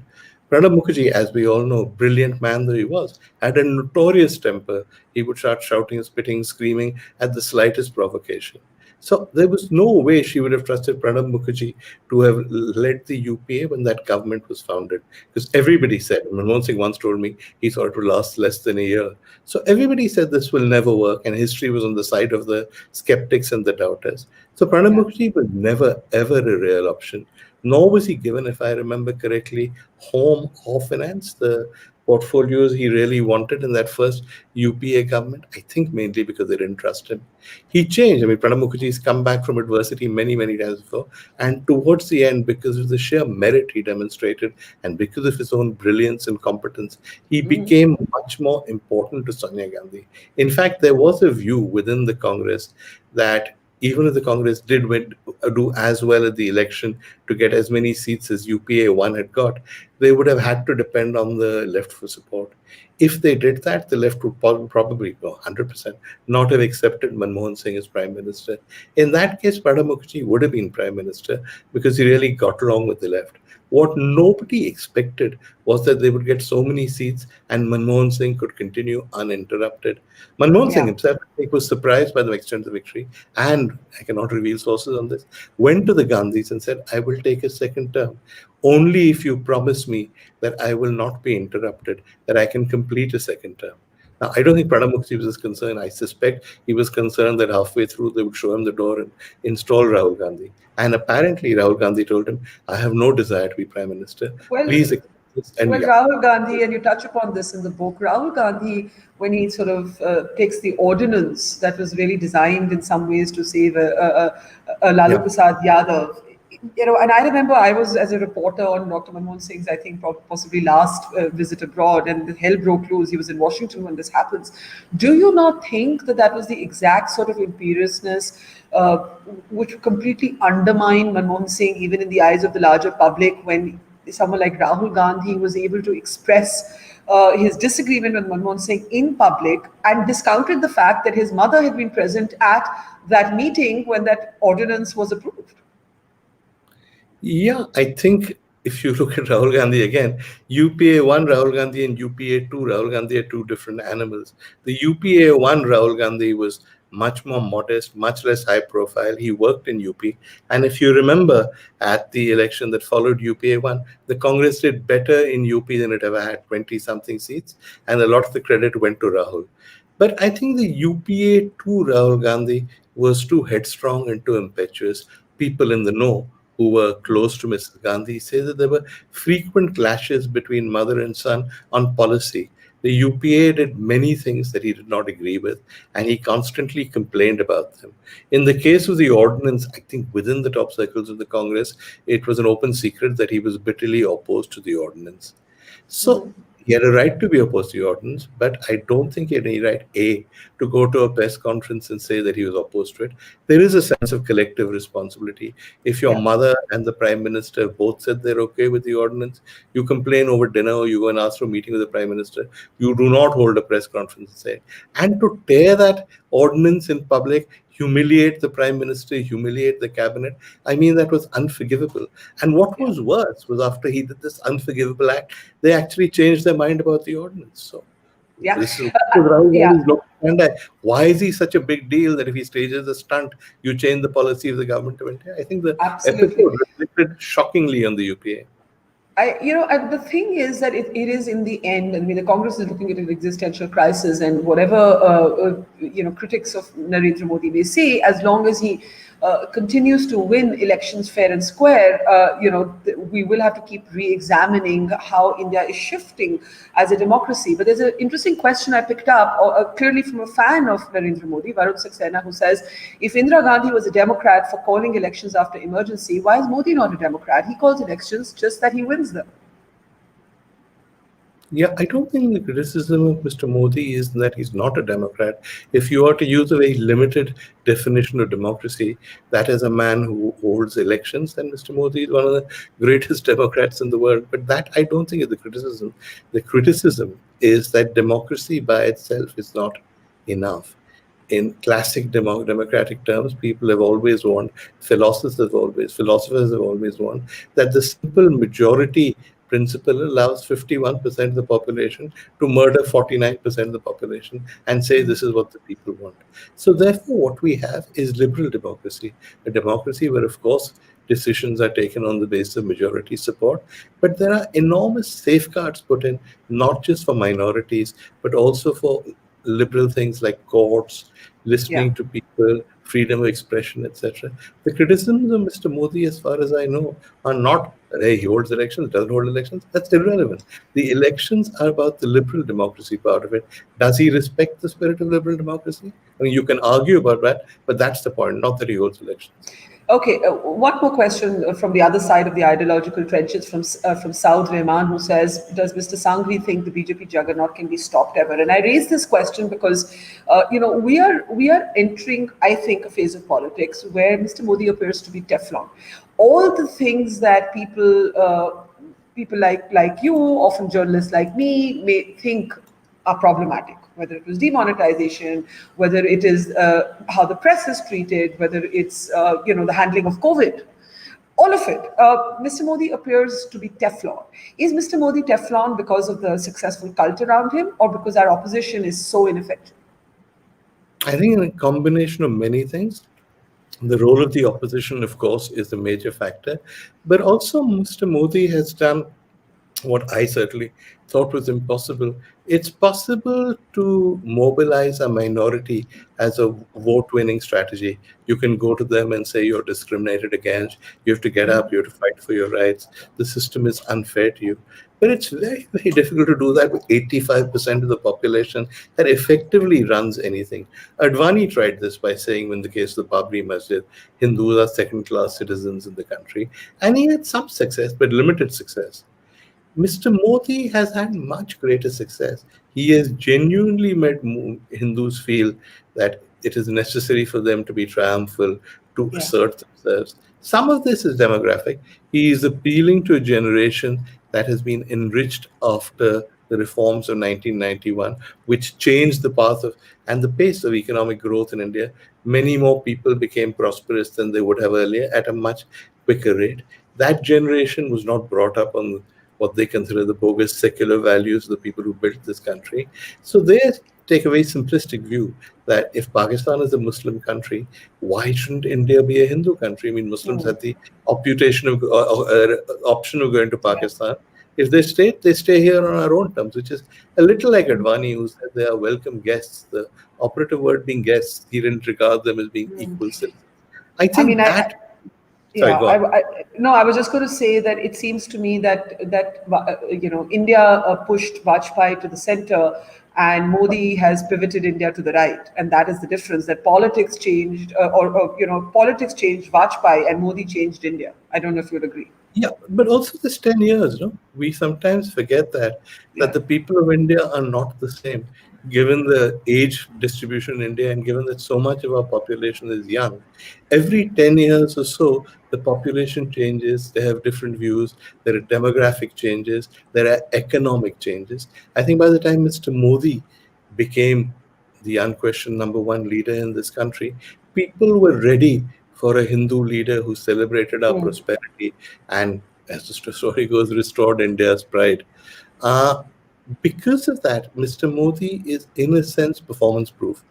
Pranab Mukherjee, as we all know, brilliant man though he was, had a notorious temper. He would start shouting, spitting, screaming at the slightest provocation. So there was no way she would have trusted Pranab Mukherjee to have led the UPA when that government was founded. Because everybody said, Manmohan Singh once told me he thought it would last less than a year. So everybody said this will never work, and history was on the side of the skeptics and the doubters. So Pranab Mukherjee was never, ever a real option. Nor was he given, if I remember correctly, home or finance, the portfolios he really wanted in that first UPA government, I think mainly because they didn't trust him. He changed. I mean, Pranab Mukherjee's come back from adversity many, many times before. And towards the end, because of the sheer merit he demonstrated and because of his own brilliance and competence, he became much more important to Sonia Gandhi. In fact, there was a view within the Congress that even if the Congress did do as well at the election to get as many seats as UPA 1 had got, they would have had to depend on the left for support. If they did that, the left would probably, 100%, not have accepted Manmohan Singh as prime minister. In that case, Pranab Mukherjee would have been prime minister because he really got along with the left. What nobody expected was that they would get so many seats and Manmohan Singh could continue uninterrupted. Manmohan Singh himself, I think, was surprised by the extent of the victory, and I cannot reveal sources on this, went to the Gandhis and said, I will take a second term only if you promise me that I will not be interrupted, that I can complete a second term. Now, I don't think Pranab Mukherjee was concerned. I suspect he was concerned that halfway through they would show him the door and install Rahul Gandhi. And apparently Rahul Gandhi told him, I have no desire to be prime minister. Please accept this. And Rahul Gandhi, and you touch upon this in the book, Rahul Gandhi, when he sort of takes the ordinance that was really designed in some ways to save Lalu Prasad Yadav, and I remember I was as a reporter on Dr. Manmohan Singh's, I think, possibly last visit abroad, and the hell broke loose. He was in Washington when this happens. Do you not think that that was the exact sort of imperiousness which completely undermined Manmohan Singh, even in the eyes of the larger public, when someone like Rahul Gandhi was able to express his disagreement with Manmohan Singh in public and discounted the fact that his mother had been present at that meeting when that ordinance was approved? Yeah, I think if you look at Rahul Gandhi again, UPA 1 Rahul Gandhi and UPA 2 Rahul Gandhi are two different animals. The UPA 1 Rahul Gandhi was much more modest, much less high profile. He worked in UP. And if you remember at the election that followed UPA 1, the Congress did better in UP than it ever had, 20-something seats. And a lot of the credit went to Rahul. But I think the UPA 2 Rahul Gandhi was too headstrong and too impetuous. People in the know who were close to Mrs. Gandhi say that there were frequent clashes between mother and son on policy. The UPA did many things that he did not agree with, and he constantly complained about them. In the case of the ordinance, I think within the top circles of the Congress, it was an open secret that he was bitterly opposed to the ordinance. So He had a right to be opposed to the ordinance, but I don't think he had any right, A, to go to a press conference and say that he was opposed to it. There is a sense of collective responsibility. If your Yeah. mother and the prime minister both said they're okay with the ordinance, you complain over dinner or you go and ask for a meeting with the prime minister, you do not hold a press conference and say. And to tear that ordinance in public, humiliate the prime minister, humiliate the cabinet, I mean, that was unforgivable. And what Yeah. was worse was after he did this unforgivable act, they actually changed their mind about the ordinance. So Yeah. this is Rahul Yeah. Gandhi's local stand. Why is he such a big deal that if he stages a stunt, you change the policy of the government of India? I think the Absolutely. episode reflected shockingly on the UPA. The thing is that it is in the end. I mean, the Congress is looking at an existential crisis, and whatever critics of Narendra Modi may say, as long as he continues to win elections fair and square, we will have to keep re-examining how India is shifting as a democracy. But there's an interesting question I picked up, clearly from a fan of Narendra Modi, Varun Saxena, who says, if Indira Gandhi was a Democrat for calling elections after emergency, why is Modi not a Democrat? He calls elections, just that he wins them. Yeah, I don't think the criticism of Mr. Modi is that he's not a Democrat. If you are to use a very limited definition of democracy, that is a man who holds elections, then Mr. Modi is one of the greatest Democrats in the world. But that I don't think is the criticism. The criticism is that democracy by itself is not enough. In classic democratic terms, people have always warned, philosophers have always warned that the simple majority principle allows 51% of the population to murder 49% of the population and say this is what the people want. So therefore, what we have is liberal democracy, a democracy where, of course, decisions are taken on the basis of majority support, but there are enormous safeguards put in, not just for minorities, but also for liberal things like courts, Yeah. listening to people, freedom of expression, etc. The criticisms of Mr. Modi, as far as I know, are not, hey, he holds elections, doesn't hold elections. That's irrelevant. The elections are about the liberal democracy part of it. Does he respect the spirit of liberal democracy? I mean, you can argue about that, but that's the point, not that he holds elections. Okay, one more question from the other side of the ideological trenches from Saud Rehman, who says, "Does Mr. Sanghvi think the BJP juggernaut can be stopped ever?" And I raise this question because, we are entering, I think, a phase of politics where Mr. Modi appears to be Teflon. All the things that people like you, often journalists like me, may think are problematic, whether it was demonetization, whether it is how the press is treated, whether it's the handling of COVID, all of it. Mr. Modi appears to be Teflon. Is Mr. Modi Teflon because of the successful cult around him, or because our opposition is so ineffective? I think a combination of many things. The role of the opposition, of course, is a major factor, but also Mr. Modi has done what I certainly thought was impossible. It's possible to mobilize a minority as a vote-winning strategy. You can go to them and say you're discriminated against, you have to get up, you have to fight for your rights, the system is unfair to you. But it's very, very difficult to do that with 85% of the population that effectively runs anything. Advani tried this by saying, in the case of the Babri Masjid, Hindus are second-class citizens in the country. And he had some success, but limited success. Mr. Modi has had much greater success. He has genuinely made Hindus feel that it is necessary for them to be triumphal, to Yeah. assert themselves. Some of this is demographic. He is appealing to a generation that has been enriched after the reforms of 1991, which changed the path of and the pace of economic growth in India. Many more people became prosperous than they would have earlier at a much quicker rate. That generation was not brought up on what they consider the bogus secular values of the people who built this country. So they take a very simplistic view that if Pakistan is a Muslim country, why shouldn't India be a Hindu country? I mean, Muslims had the option of going to Pakistan. If they stay here on our own terms, which is a little like Advani, who said they are welcome guests. The operative word being guests, he didn't regard them as being equal citizens. I I mean, think that. Sorry, yeah, go on. no, I was just going to say that it seems to me that India pushed Vajpayee to the center, and Modi has pivoted India to the right, and that is the difference. That politics changed, politics changed Vajpayee, and Modi changed India. I don't know if you'd agree. Yeah, but also this 10 years, no? We sometimes forget that Yeah. the people of India are not the same, given the age distribution in India and given that so much of our population is young. Every 10 years or so, the population changes, they have different views, there are demographic changes, there are economic changes. I think by the time Mr. Modi became the unquestioned number one leader in this country, people were ready for a Hindu leader who celebrated our Mm. prosperity and, as the story goes, restored India's pride. Uh, because of that, Mr. Modi is, in a sense, performance proof.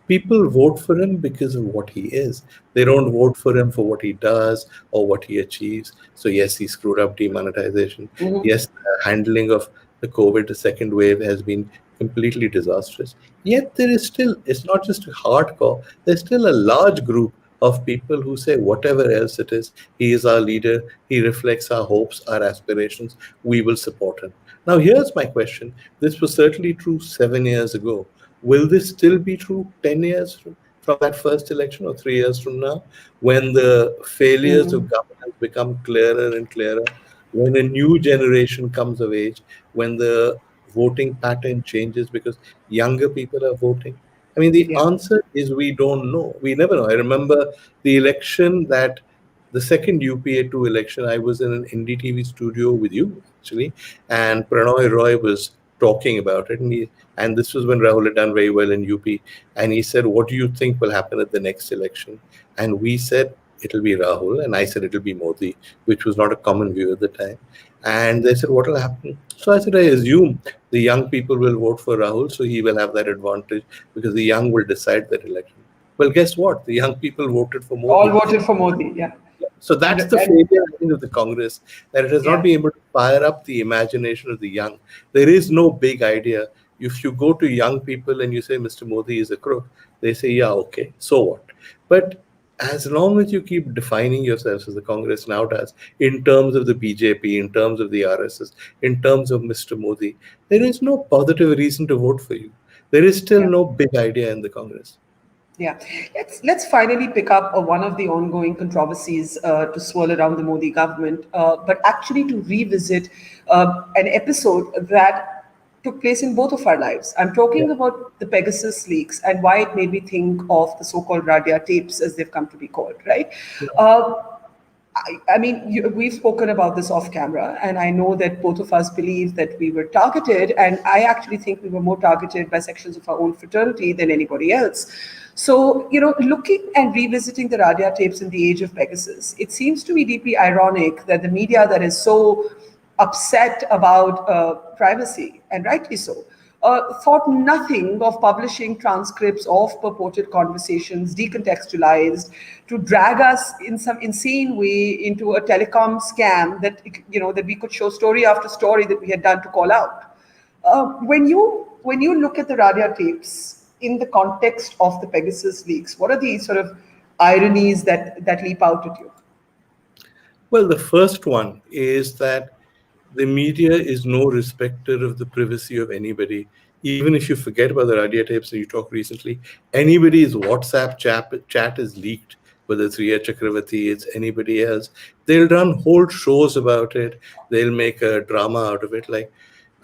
People vote for him because of what he is. They don't vote for him for what he does or what he achieves. So, yes, he screwed up demonetization. Mhm. Yes, the handling of the COVID, the second wave, has been completely disastrous. Yet, there is still, it's not just a hardcore, there's still a large group of people who say, whatever else it is, he is our leader, he reflects our hopes, our aspirations, we will support him. Now, here's my question. This was certainly true 7 years ago. Will this still be true 10 years from that first election or 3 years from now, when the failures of Mm. governance become clearer and clearer, when a new generation comes of age, when the voting pattern changes because younger people are voting? I mean, the Yeah. answer is we don't know. We never know. I remember the election that the second UPA 2 election, I was in an NDTV studio with you, actually, and Pranoy Roy was talking about it. And this was when Rahul had done very well in UP. And he said, what do you think will happen at the next election? And we said, it'll be Rahul. And I said, it'll be Modi, which was not a common view at the time. And they said, what will happen? So I said, I assume the young people will vote for Rahul, so he will have that advantage because the young will decide that election. Well, guess what? The young people voted for All Modi. voted for Modi. Yeah. So that's the And failure, I think, of the Congress, that it has not yeah. been able to fire up the imagination of the young. There is no big idea. If you go to young people and you say Mr. Modi is a crook, they say, yeah, okay, so what? But as long as you keep defining yourselves as the Congress now does, in terms of the BJP, in terms of the RSS, in terms of Mr. Modi, there is no positive reason to vote for you. There is still Yeah. no big idea in the Congress. Yeah, let's finally pick up one of the ongoing controversies to swirl around the Modi government, but actually to revisit an episode that took place in both of our lives. I'm Yeah. talking about the Pegasus leaks and why it made me think of the so-called Radia tapes, as they've come to be called, right? Uh, I mean, we've spoken about this off camera, and I know that both of us believe that we were targeted, and I actually think we were more targeted by sections of our own fraternity than anybody else. So, looking and revisiting the Radia tapes in the age of Pegasus, it seems to me deeply ironic that the media that is so upset about privacy, and rightly so, thought nothing of publishing transcripts of purported conversations, decontextualized, to drag us in some insane way into a telecom scam that we could show story after story that we had done to call out. When you look at the Radia tapes in the context of the Pegasus leaks, what are the sort of ironies that leap out at you? Well, the first one is that the media is no respecter of the privacy of anybody. Even if you forget about the radio tapes and you talk recently, anybody's WhatsApp chat is leaked, whether it's Riya Chakravarti, it's anybody else. They'll run whole shows about it. They'll make a drama out of it. Like,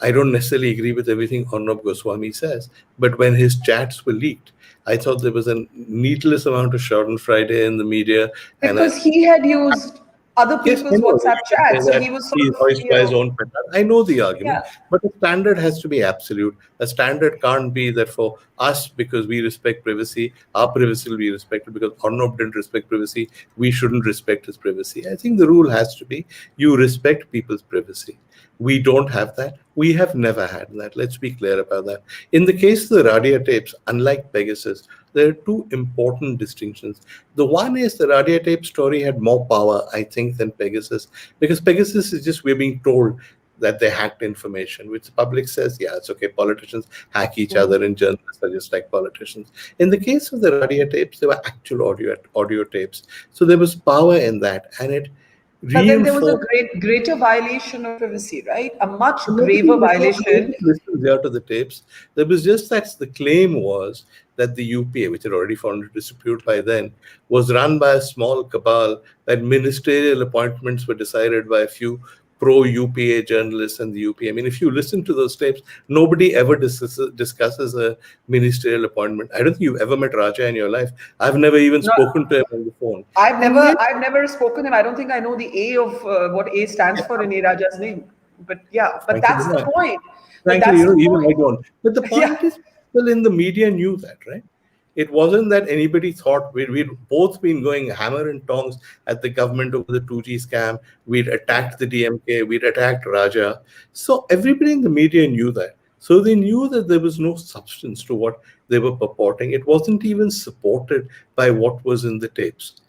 I don't necessarily agree with everything Arnab Goswami says, but when his chats were leaked, I thought there was a needless amount of Schadenfreude in the media, and Because he had used other yes, I people's know that WhatsApp you can say chats, so that he was sort he's of, hoist by his own petard. I know the argument, yeah. but the standard has to be absolute. A standard can't be that for us, because we respect privacy, our privacy will be respected. Because Arnab didn't respect privacy, we shouldn't respect his privacy. I think the rule has to be you respect people's privacy. We don't have that. We have never had that. Let's be clear about that. In the case of the Radia tapes, unlike Pegasus, there are two important distinctions. The one is the Radia tape story had more power, I think, than Pegasus, because Pegasus is just we're being told that they hacked information, which the public says, yeah, it's okay. Politicians hack each other, and journalists are just like politicians. In the case of the Radia tapes, they were actual audio tapes, so there was power in that, and it But then there was a reinforced. greater violation of privacy, right? A much Nobody, graver nobody violation. listens here to the tapes. There was just that the claim was that the UPA, which had already fallen into disrepute by then, was run by a small cabal, that ministerial appointments were decided by a few pro-UPA journalists and the UPA. I mean, if you listen to those tapes, nobody ever discusses a ministerial appointment. I don't think you've ever met Raja in your life. I've never even spoken to him on the phone. I've never spoken to him. I don't think I know the A of what A stands for in A Raja's name. But yeah, but that's the point. Frankly, even I don't. But the point is, people in the media knew that, right? It wasn't that anybody thought. We'd both been going hammer and tongs at the government over the 2G scam. We'd attacked the DMK. We'd attacked Raja. So everybody in the media knew that. So they knew that there was no substance to what they were purporting. It wasn't even supported by what was in the tapes.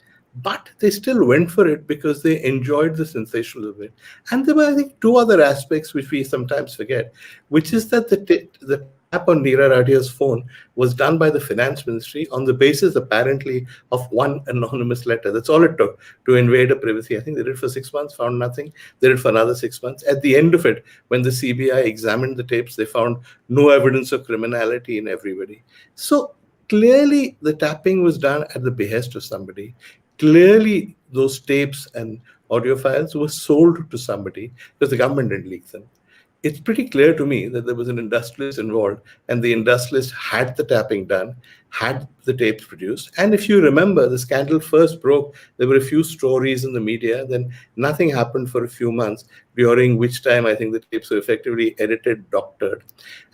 But they still went for it because they enjoyed the sensationalism of it. And there were, I think, two other aspects which we sometimes forget, which is that the tap on Neera Radia's phone was done by the finance ministry on the basis, apparently, of one anonymous letter. That's all it took to invade a privacy. I think they did it for 6 months, found nothing. They did it for another 6 months. At the end of it, when the CBI examined the tapes, they found no evidence of criminality in everybody. So clearly, the tapping was done at the behest of somebody. Clearly, those tapes and audio files were sold to somebody because the government didn't leak them. It's pretty clear to me that there was an industrialist involved, and the industrialist had the tapping done, had the tapes produced. And if you remember, the scandal first broke, there were a few stories in the media, then nothing happened for a few months, during which time I think the tapes were effectively edited, doctored.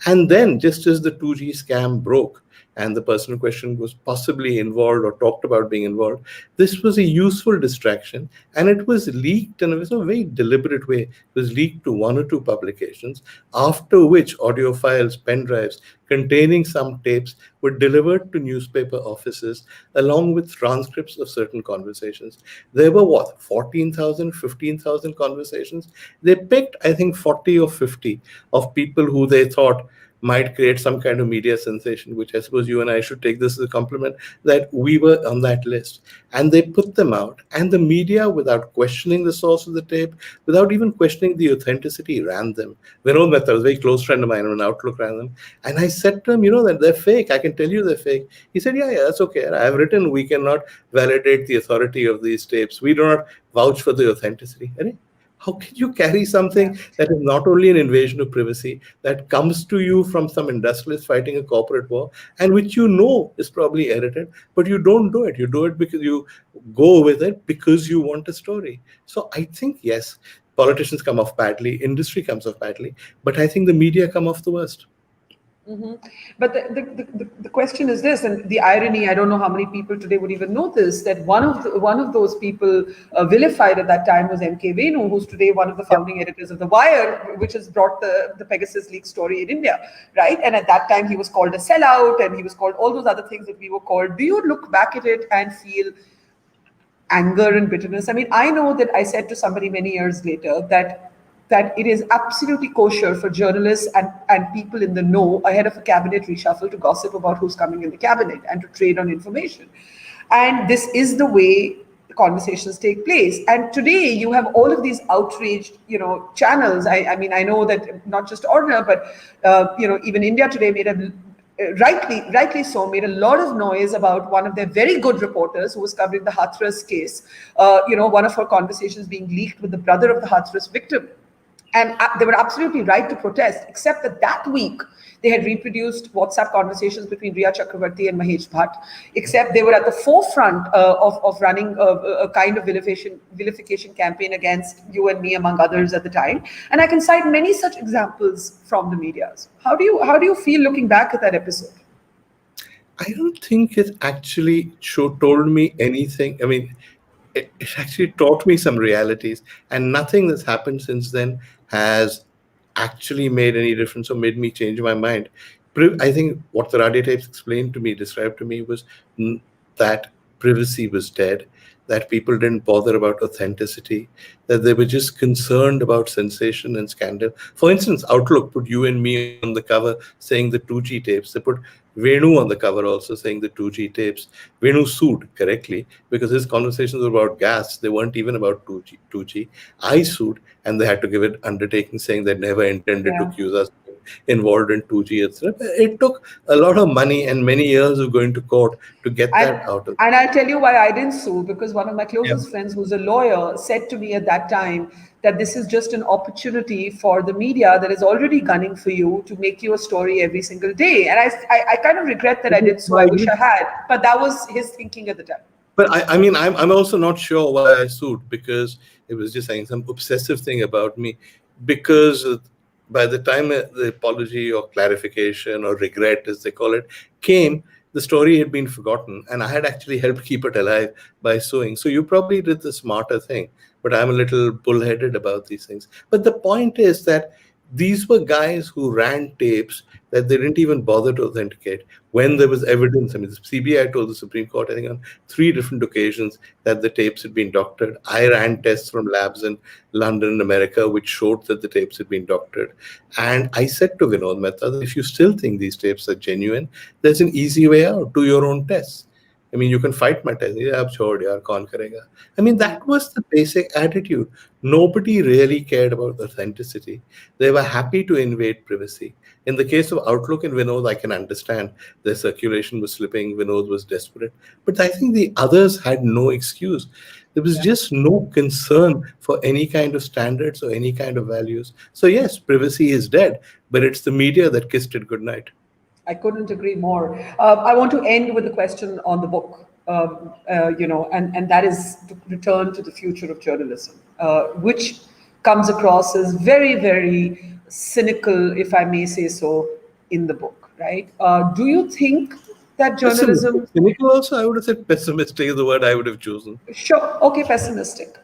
And then, just as the 2G scam broke, and the person in question was possibly involved or talked about being involved, this was a useful distraction, and it was leaked in a very deliberate way. It was leaked to one or two publications, after which audio files, pen drives containing some tapes were delivered to newspaper offices along with transcripts of certain conversations. There were 14,000, 15,000 conversations. They picked, I think, 40 or 50 of people who they thought might create some kind of media sensation, which I suppose you and I should take this as a compliment, that we were on that list. And they put them out. And the media, without questioning the source of the tape, without even questioning the authenticity, ran them. Vinod Mehta was a very close friend of mine on Outlook, ran them. And I said to him, that they're fake. I can tell you they're fake. He said, yeah, that's okay. I've written, we cannot validate the authority of these tapes. We do not vouch for the authenticity. How can you carry something that is not only an invasion of privacy, that comes to you from some industrialist fighting a corporate war, and which is probably edited, but you don't do it. You do it because you go with it because you want a story. So I think, yes, politicians come off badly, industry comes off badly, but I think the media come off the worst. Mm-hmm. But the question is this, and the irony, I don't know how many people today would even know this, that one of those people vilified at that time was M.K. Venu, who's today one of the founding editors of The Wire, which has brought the Pegasus leak story in India, right? And at that time, he was called a sellout, and he was called all those other things that we were called. Do you look back at it and feel anger and bitterness? I mean, I know that I said to somebody many years later that it is absolutely kosher for journalists and people in the know ahead of a cabinet reshuffle to gossip about who's coming in the cabinet and to trade on information. And this is the way the conversations take place. And today you have all of these outraged, channels. I mean, I know that not just Orna, but, even India today made rightly so, made a lot of noise about one of their very good reporters who was covering the Hathras case, one of her conversations being leaked with the brother of the Hathras victim. And they were absolutely right to protest, except that week they had reproduced WhatsApp conversations between Riya Chakravarti and Mahesh Bhatt, except they were at the forefront of running a kind of vilification campaign against you and me, among others at the time. And I can cite many such examples from the media. How do you feel looking back at that episode? I don't think it actually told me anything. I mean, it actually taught me some realities, and nothing that's happened since then has actually made any difference or made me change my mind. I think what the Radia tapes described to me was that privacy was dead, that people didn't bother about authenticity, that they were just concerned about sensation and scandal. For instance, Outlook put you and me on the cover saying the 2G tapes. They put Venu on the cover also saying the 2G tapes. Venu sued correctly because his conversations were about gas. They weren't even about 2G. I sued, and they had to give an undertaking saying they never intended to accuse us of involved in 2G, etc. It took a lot of money and many years of going to court to get that out of. And I'll tell you why I didn't sue, because one of my Yeah. closest friends, who's a lawyer, said to me at that time that this is just an opportunity for the media that is already gunning for you to make you a story every single day. And I kind of regret that I did so. I wish I had, but that was his thinking at the time. But I mean, I'm also not sure why I sued, because it was just saying some obsessive thing about me. Because by the time the apology or clarification or regret, as they call it, came, the story had been forgotten, and I had actually helped keep it alive by suing. So you probably did the smarter thing, but I'm a little bullheaded about these things. But the point is that these were guys who ran tapes that they didn't even bother to authenticate when there was evidence. I mean, the CBI told the Supreme Court, I think, on 3 different occasions that the tapes had been doctored. I ran tests from labs in London and America which showed that the tapes had been doctored. And I said to Vinod Mehta that if you still think these tapes are genuine, there's an easy way out. Do your own tests. I mean, you can fight my test. Yeah, I'm sure, yaar, kaun karega. I mean, that was the basic attitude. Nobody really cared about authenticity. They were happy to invade privacy. In the case of Outlook and Vinod, I can understand their circulation was slipping. Vinod was desperate. But I think the others had no excuse. There was just no concern for any kind of standards or any kind of values. So yes, privacy is dead, but it's the media that kissed it goodnight. I couldn't agree more. I want to end with a question on the book, and that is to return to the future of journalism, which comes across as very, very cynical, if I may say so, in the book, right? Do you think that journalism... Cynical also, I would have said pessimistic is the word I would have chosen. Sure, okay, pessimistic.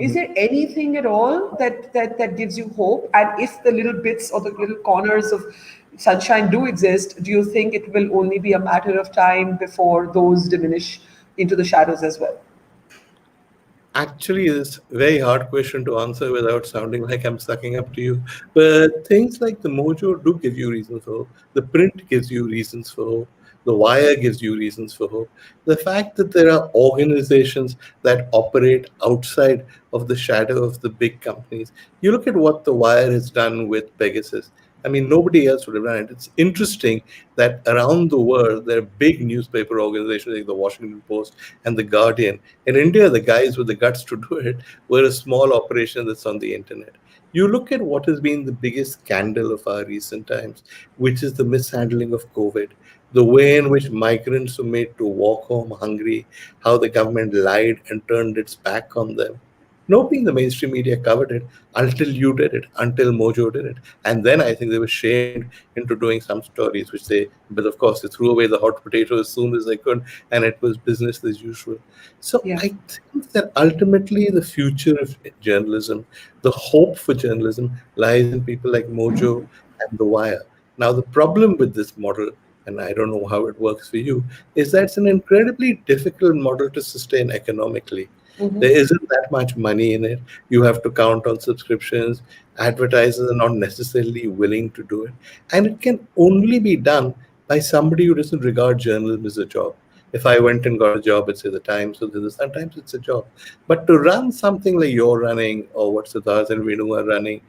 Is there anything at all that gives you hope? And if the little bits or the little corners of sunshine do exist, do you think it will only be a matter of time before those diminish into the shadows as well? Actually, it's a very hard question to answer without sounding like I'm sucking up to you. But things like the Mojo do give you reasons for hope. The print gives you reasons for hope. The Wire gives you reasons for hope. The fact that there are organizations that operate outside of the shadow of the big companies. You look at what the Wire has done with Pegasus. I mean, nobody else would have done it. It's interesting that around the world, there are big newspaper organizations like the Washington Post and the Guardian. In India, the guys with the guts to do it were a small operation that's on the internet. You look at what has been the biggest scandal of our recent times, which is the mishandling of COVID, the way in which migrants were made to walk home hungry, how the government lied and turned its back on them. Nobody in the mainstream media covered it until you did it, until Mojo did it. And then I think they were shamed into doing some stories, but of course, they threw away the hot potato as soon as they could, and it was business as usual. So yeah. I think that ultimately the future of journalism, the hope for journalism, lies in people like Mojo and The Wire. Now, the problem with this model, and I don't know how it works for you, is that it's an incredibly difficult model to sustain economically. Mm-hmm. There isn't that much money in it. You have to count on subscriptions. Advertisers are not necessarily willing to do it. And it can only be done by somebody who doesn't regard journalism as a job. If I went and got a job at, say, the Times or the Sometimes it's a job. But to run something like you're running or what Siddharth and Venu are running,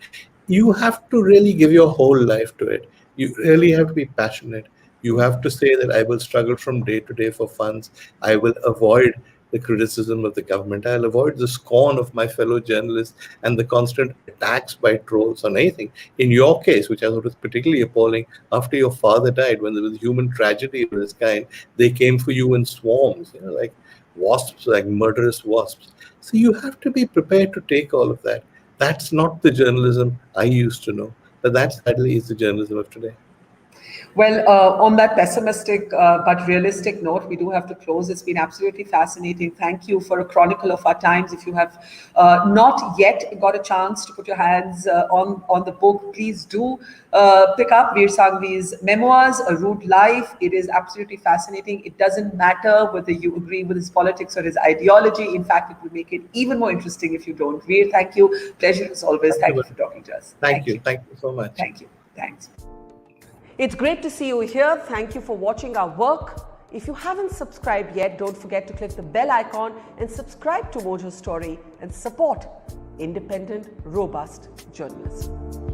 you have to really give your whole life to it. You really have to be passionate. You have to say that I will struggle from day to day for funds. I will avoid the criticism of the government. I'll avoid the scorn of my fellow journalists and the constant attacks by trolls on anything. In your case, which I thought was particularly appalling, after your father died, when there was human tragedy of this kind, they came for you in swarms, like wasps, like murderous wasps. So you have to be prepared to take all of that. That's not the journalism I used to know, but that sadly is the journalism of today. Well, on that pessimistic but realistic note, we do have to close. It's been absolutely fascinating. Thank you for a chronicle of our times. If you have not yet got a chance to put your hands on the book, please do pick up Vir Sanghvi's Memoirs, A Rude Life. It is absolutely fascinating. It doesn't matter whether you agree with his politics or his ideology. In fact, it will make it even more interesting if you don't. Vir, thank you. Pleasure as always. Thank you for talking to us. Thank you. Thank you so much. Thank you. Thanks. It's great to see you here. Thank you for watching our work. If you haven't subscribed yet, don't forget to click the bell icon and subscribe to Mojo Story and support independent, robust journalism.